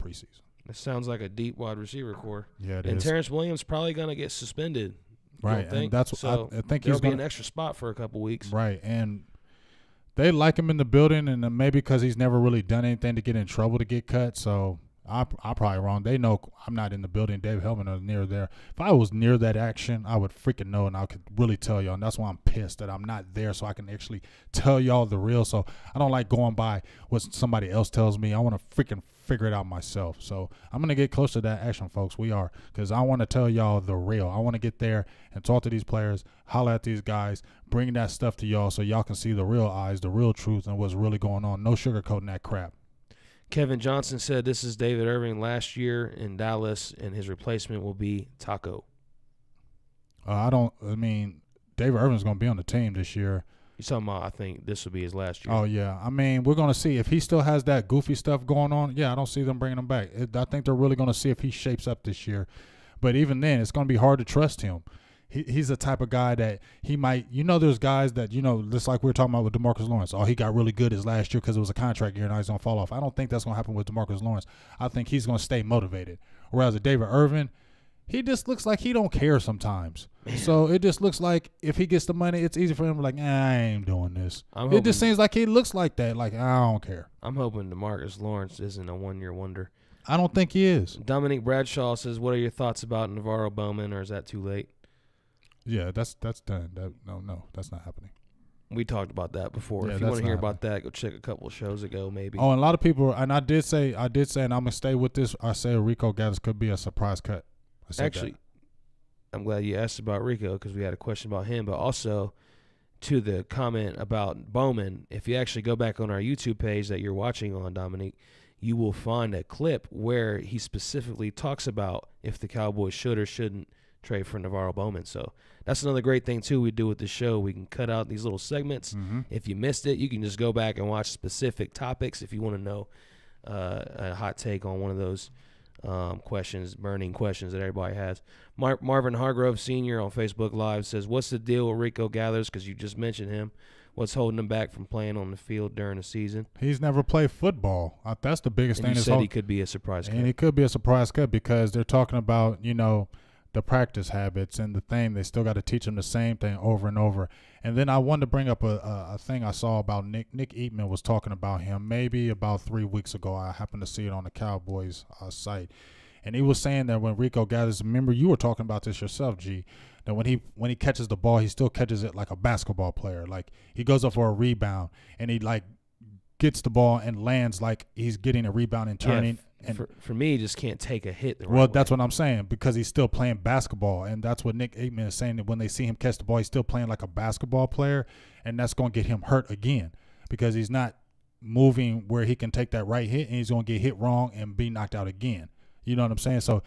preseason. It sounds like a deep wide receiver core. Yeah, it and is. Terrence Williams probably going to get suspended. Right, and that's what so I think there'll he's be going an extra spot for a couple weeks. Right, and they like him in the building, and maybe because he's never really done anything to get in trouble to get cut. So I'm probably wrong. They know I'm not in the building. Dave Hellman is near there. If I was near that action, I would freaking know, and I could really tell y'all. And that's why I'm pissed that I'm not there, so I can actually tell y'all the real. So I don't like going by what somebody else tells me. I want to freaking figure it out myself. So I'm going to get close to that action, folks. We are, because I want to tell y'all the real. I want to get there and talk to these players, holler at these guys, bring that stuff to y'all so y'all can see the real eyes, the real truth, and what's really going on. No sugarcoating that crap. Kevin Johnson said this is David Irving last year in Dallas, and his replacement will be Taco. David Irving's going to be on the team this year. You're talking about, I think this will be his last year. Oh, yeah. I mean, we're going to see. If he still has that goofy stuff going on, yeah, I don't see them bringing him back. I think they're really going to see if he shapes up this year. But even then, it's going to be hard to trust him. He's the type of guy that he might, there's guys that, just like we were talking about with DeMarcus Lawrence. Oh, he got really good his last year because it was a contract year and now he's going to fall off. I don't think that's going to happen with DeMarcus Lawrence. I think he's going to stay motivated. Whereas with David Irving, he just looks like he don't care sometimes. Man. So it just looks like if he gets the money, it's easy for him to be like, I ain't doing this. It just seems like he looks like that. Like, I don't care. I'm hoping DeMarcus Lawrence isn't a one-year wonder. I don't think he is. Dominic Bradshaw says, what are your thoughts about Navarro Bowman, or is that too late? Yeah, that's done. No, that's not happening. We talked about that before. Yeah, if you want to hear about that, go check a couple of shows ago, maybe. Oh, and a lot of people, and I did say, and I'm gonna stay with this. I say Rico Gathers could be a surprise cut. Actually, I'm glad you asked about Rico because we had a question about him, but also to the comment about Bowman. If you actually go back on our YouTube page that you're watching on, Dominique, you will find a clip where he specifically talks about if the Cowboys should or shouldn't trade for Navarro Bowman. So that's another great thing too we do with the show. We can cut out these little segments. Mm-hmm. If you missed it, you can just go back and watch specific topics if you want to know a hot take on one of those burning questions that everybody has. Marvin Hargrove Sr. on Facebook Live says, what's the deal with Rico Gathers? Because you just mentioned him. What's holding him back from playing on the field during the season? He's never played football. That's the biggest thing. You said he could be a surprise cut. And he could be a surprise cut because they're talking about, the practice habits and the thing. They still got to teach them the same thing over and over. And then I wanted to bring up a thing I saw about Nick. Nick Eatman was talking about him maybe about 3 weeks ago. I happened to see it on the Cowboys site. And he was saying that when Rico Gathers, remember you were talking about this yourself, G, that when he catches the ball, he still catches it like a basketball player. Like he goes up for a rebound and he like gets the ball and lands like he's getting a rebound and turning. And for me, he just can't take a hit the right Well, way. that's what I'm saying, because he's still playing basketball, and that's what Nick Eatman is saying, that when they see him catch the ball, he's still playing like a basketball player, and that's going to get him hurt again because he's not moving where he can take that right hit, and he's going to get hit wrong and be knocked out again. You know what I'm saying? So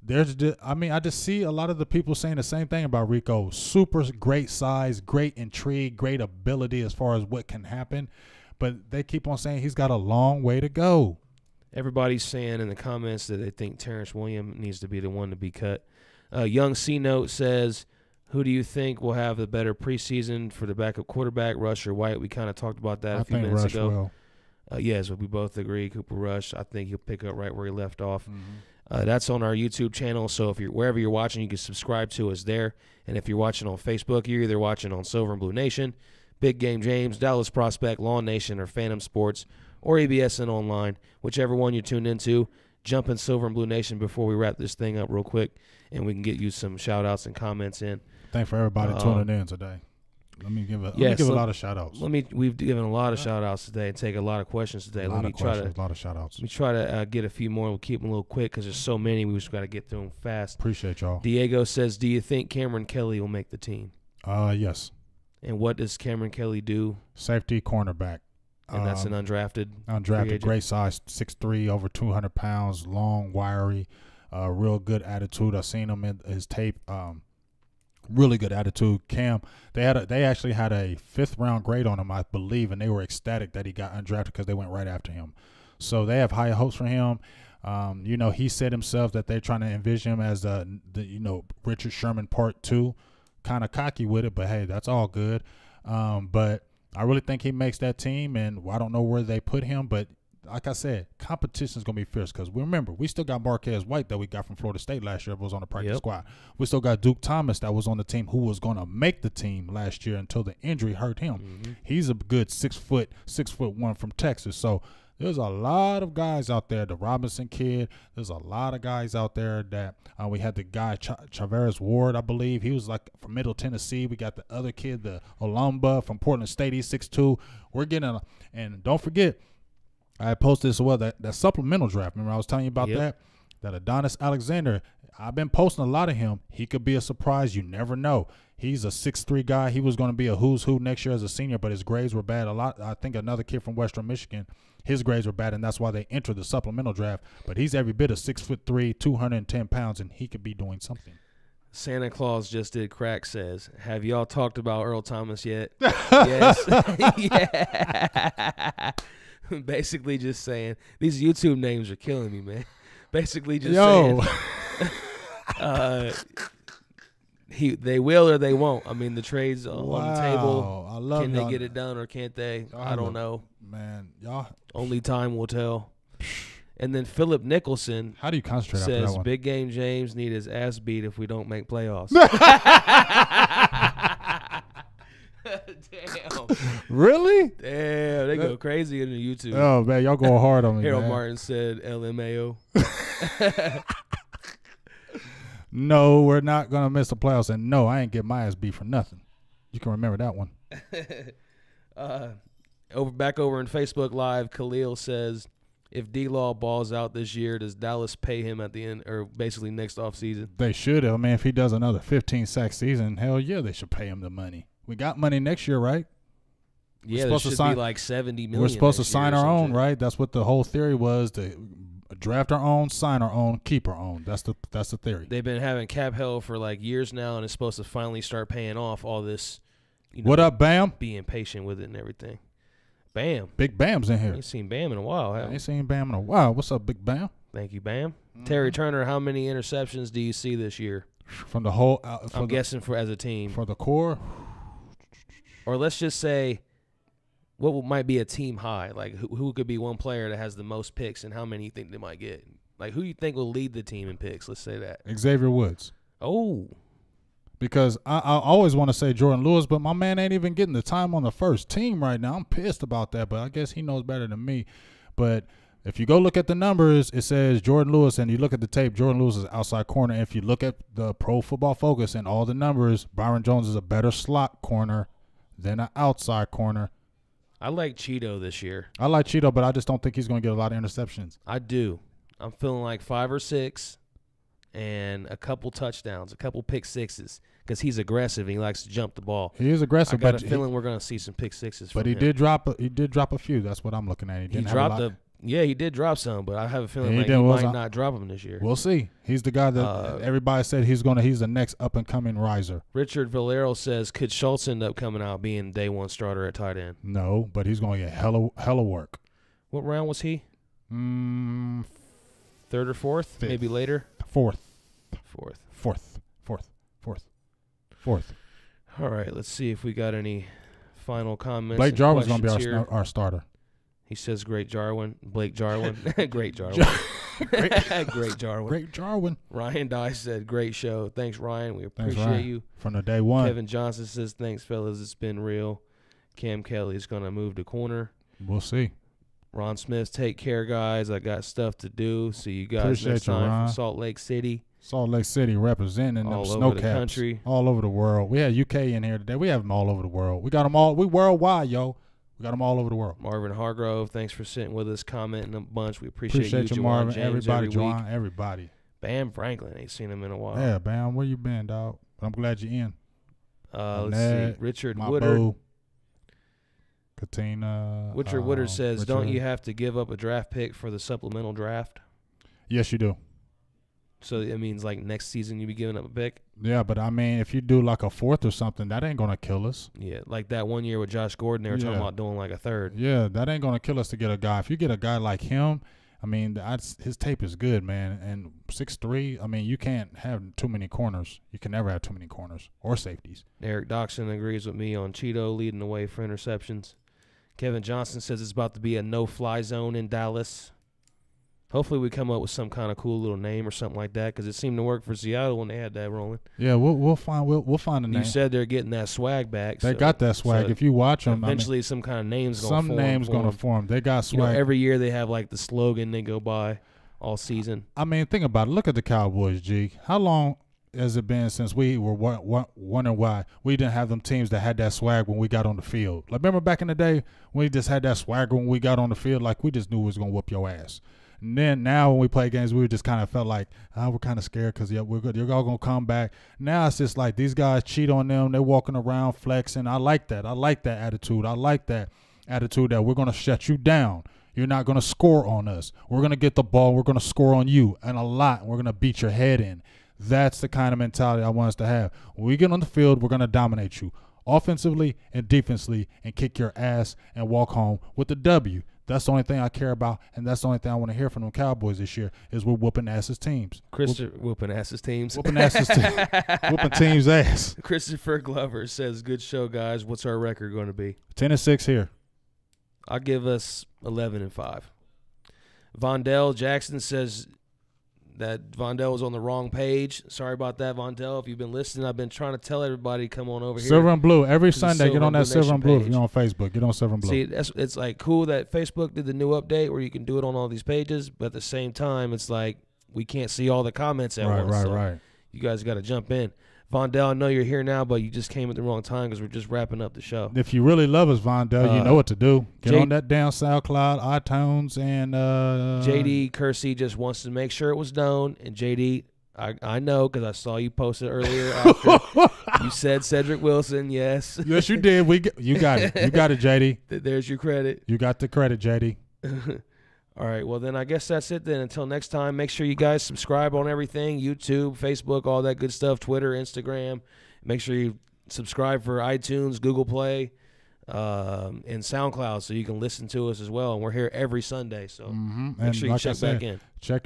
I just see a lot of the people saying the same thing about Rico. Super great size, great intrigue, great ability as far as what can happen, but they keep on saying he's got a long way to go. Everybody's saying in the comments that they think Terrence Williams needs to be the one to be cut. Young C-Note says, who do you think will have the better preseason for the backup quarterback, Rush or White? We kind of talked about that a few minutes ago. Yes, we both agree. Cooper Rush, I think he'll pick up right where he left off. Mm-hmm. That's on our YouTube channel, so if you're wherever you're watching, you can subscribe to us there. And if you're watching on Facebook, you're either watching on Silver and Blue Nation, Big Game James, Dallas Prospect, Lawn Nation, or Phantom Sports, or EBSN Online, whichever one you're tuned into. Jump in Silver and Blue Nation before we wrap this thing up real quick, and we can get you some shout-outs and comments in. Thanks for everybody tuning in today. Let me give a lot of shout-outs. We've given a lot of shout-outs today and take a lot of questions today. A lot of shout-outs. Let me try to get a few more. We'll keep them a little quick because there's so many. We just got to get through them fast. Appreciate y'all. Diego says, do you think Cameron Kelly will make the team? Yes. And what does Cameron Kelly do? Safety cornerback. And that's an undrafted. Great size, 6'3", over 200 pounds, long, wiry, real good attitude. I've seen him in his tape. Really good attitude. Cam, they actually had a 5th round grade on him, I believe, and they were ecstatic that he got undrafted because they went right after him. So they have high hopes for him. He said himself that they're trying to envision him as the Richard Sherman Part 2, kind of cocky with it, but hey, that's all good. But I really think he makes that team, and I don't know where they put him, but like I said, competition is going to be fierce because remember, we still got Marquez White that we got from Florida State last year who was on the practice squad. We still got Duke Thomas that was on the team who was going to make the team last year until the injury hurt him. Mm-hmm. He's a good 6'1" from Texas. So there's a lot of guys out there, the Robinson kid. There's a lot of guys out there that we had the guy Chavarez Ward, I believe. He was like from Middle Tennessee. We got the other kid, the Olumba from Portland State. He's 6'2". We're getting and don't forget, I posted as well that supplemental draft. Remember I was telling you about that Adonis Alexander. I've been posting a lot of him. He could be a surprise. You never know. He's a 6'3" guy. He was going to be a who's who next year as a senior, but his grades were bad. I think another kid from Western Michigan, his grades were bad, and that's why they entered the supplemental draft. But he's every bit of 6'3", 210 pounds, and he could be doing something. Santa Claus just did crack says, have y'all talked about Earl Thomas yet? Yes. Yeah. Basically just saying, these YouTube names are killing me, man. Basically just saying, they will or they won't. I mean, the trade's on the table. I love Can they get it done or can't they? I don't know. Man, y'all. Only time will tell. And then Philip Nicholson How do you concentrate after that says, one? Big Game James need his ass beat if we don't make playoffs. Damn. Really? Damn, they go crazy in the YouTube. Oh, man, y'all go hard on me, Harold man. Martin said LMAO. No, we're not going to miss the playoffs. And no, I ain't get my ass beat for nothing. You can remember that one. Back over in Facebook Live, Khalil says, if D-Law balls out this year, does Dallas pay him at the end or basically next offseason? They should. I mean, if he does another 15-sack season, hell yeah, they should pay him the money. We got money next year, right? Yeah, there should be like $70 million. We're supposed to sign our own, right? That's what the whole theory was, to draft our own, sign our own, keep our own. That's the theory. They've been having cap hell for like years now, and it's supposed to finally start paying off all this. What up, Bam? Being patient with it and everything. Bam. Big Bam's in here. I ain't seen Bam in a while. I ain't seen Bam in a while. What's up, Big Bam? Thank you, Bam. Terry Turner, how many interceptions do you see this year? From the whole I'm guessing for as a team. For the core? Or let's just say what might be a team high. Like who could be one player that has the most picks and how many you think they might get? Like who you think will lead the team in picks? Let's say that. Xavier Woods. Oh. Because I always want to say Jordan Lewis, but my man ain't even getting the time on the first team right now. I'm pissed about that, but I guess he knows better than me. But if you go look at the numbers, it says Jordan Lewis, and you look at the tape, Jordan Lewis is outside corner. If you look at the Pro Football Focus and all the numbers, Byron Jones is a better slot corner than an outside corner. I like Cheeto this year. I like Cheeto, but I just don't think he's going to get a lot of interceptions. I do. I'm feeling like 5 or 6 and a couple touchdowns, a couple pick sixes, because he's aggressive and he likes to jump the ball. He is aggressive. I got a feeling we're going to see some pick sixes from him. But he did drop a few. That's what I'm looking at. He did drop some, but I have a feeling he might not drop them this year. We'll see. He's the guy that everybody said he's the next up-and-coming riser. Richard Valero says, could Schultz end up coming out being day one starter at tight end? No, but he's going to get hella work. What round was he? 3rd or 4th? Fifth. Maybe later? 4th. 4th. All right, let's see if we got any final comments. Blake Jarwin's going to be our starter. He says, Great Jarwin. Blake Jarwin. Great Jarwin. Great Jarwin. Great Jarwin. Ryan Dye said, great show. Thanks, Ryan. We appreciate you. From the day one. Kevin Johnson says, thanks, fellas. It's been real. Cam Kelly's going to move to corner. We'll see. Ron Smith, take care, guys. I got stuff to do. See you guys next time from Salt Lake City. Salt Lake City representing them snowcaps. The country. All over the world. We had UK in here today. We have them all over the world. We got them all. We worldwide, yo. We got them all over the world. Marvin Hargrove, thanks for sitting with us, commenting a bunch. We appreciate you, Marvin. James, everybody, Juwan, everybody. Bam Franklin, ain't seen him in a while. Yeah, Bam, where you been, dog? But I'm glad you're in. Let's see. Richard Woodard. Katina. Richard Woodard says, don't you have to give up a draft pick for the supplemental draft? Yes, you do. So it means like next season you be giving up a pick? Yeah, but I mean, if you do like a 4th or something, that ain't going to kill us. Yeah, like that one year with Josh Gordon, they were talking about doing like a 3rd. Yeah, that ain't going to kill us to get a guy. If you get a guy like him, I mean, his tape is good, man. And 6'3", I mean, you can't have too many corners. You can never have too many corners or safeties. Eric Doxson agrees with me on Cheeto leading the way for interceptions. Kevin Johnson says it's about to be a no-fly zone in Dallas. Hopefully we come up with some kind of cool little name or something like that, because it seemed to work for Seattle when they had that rolling. Yeah, we'll find a name. You said they're getting that swag back. They got that swag. If you watch them, eventually some kind of name's going to form. Some name's going to form. They got swag. You know, every year they have like the slogan they go by all season. I mean, think about it. Look at the Cowboys, G. How long has it been since we were wondering why we didn't have them teams that had that swag when we got on the field? Like, remember back in the day when we just had that swag when we got on the field? Like, we just knew we was going to whoop your ass. And then now when we play games, we just kind of felt like, we're kind of scared because we're good. You're all going to come back. Now it's just like these guys cheat on them. They're walking around flexing. I like that. I like that attitude. I like that attitude that we're going to shut you down. You're not going to score on us. We're going to get the ball. We're going to score on you and a lot. We're going to beat your head in. That's the kind of mentality I want us to have. When we get on the field, we're going to dominate you offensively and defensively and kick your ass and walk home with the W. That's the only thing I care about, and that's the only thing I want to hear from them Cowboys this year is we're whooping asses teams. Whooping asses teams. Whooping asses teams. Whooping teams' ass. Christopher Glover says, good show, guys. What's our record going to be? 10-6 here. I'll give us 11-5. Vondell Jackson says that Vondell was on the wrong page. Sorry about that, Vondell. If you've been listening, I've been trying to tell everybody, come on over here. Silver and Blue. Every Sunday, get on that Silver and Blue. If you're on Facebook, get on Silver and Blue. See, it's like cool that Facebook did the new update where you can do it on all these pages, but at the same time, it's like we can't see all the comments at once. Right. You guys got to jump in. Vondell, I know you're here now, but you just came at the wrong time because we're just wrapping up the show. If you really love us, Vondell, you know what to do. Get on that damn SoundCloud, iTunes, and JD Kersey just wants to make sure it was known. And JD, I know because I saw you post it earlier after you said Cedric Wilson. Yes. Yes, you did. You got it. You got it, JD. There's your credit. You got the credit, JD. All right, well, then I guess that's it then. Until next time, make sure you guys subscribe on everything, YouTube, Facebook, all that good stuff, Twitter, Instagram. Make sure you subscribe for iTunes, Google Play, and SoundCloud so you can listen to us as well. And we're here every Sunday, so make sure you check back in.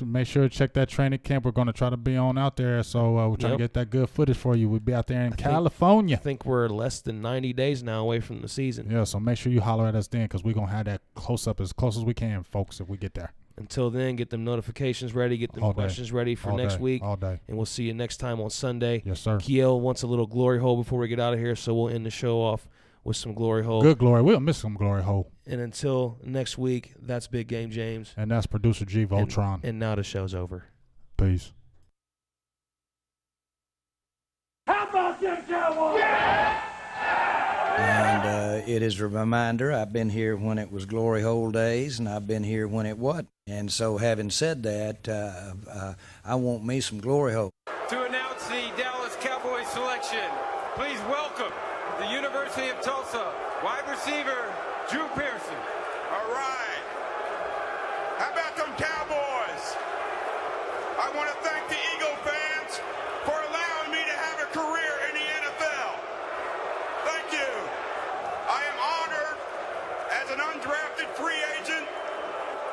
Make sure to check that training camp. We're going to try to be on out there, so we're trying to get that good footage for you. We'll be out there in California. I think we're less than 90 days now away from the season. Yeah, so make sure you holler at us then because we're going to have that close-up as close as we can, folks, if we get there. Until then, get them notifications ready, get them questions ready for next week. All day. And we'll see you next time on Sunday. Yes, sir. Kiel wants a little glory hole before we get out of here, so we'll end the show off with some glory hole. Good glory. We'll miss some glory hole. And until next week, that's Big Game James. And that's producer G Voltron. And now the show's over. Peace. How about them Cowboys? Yeah! And it is a reminder, I've been here when it was glory hole days, and I've been here when it wasn't. And so having said that, I want me some glory hole. To announce the Dallas Cowboys selection, please welcome the University of Tulsa wide receiver, Drew Pearson. All right. How about them Cowboys? I want to thank the Eagle fans for allowing me to have a career in the NFL. Thank you. I am honored as an undrafted free agent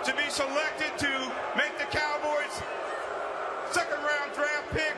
to be selected to make the Cowboys' second-round draft pick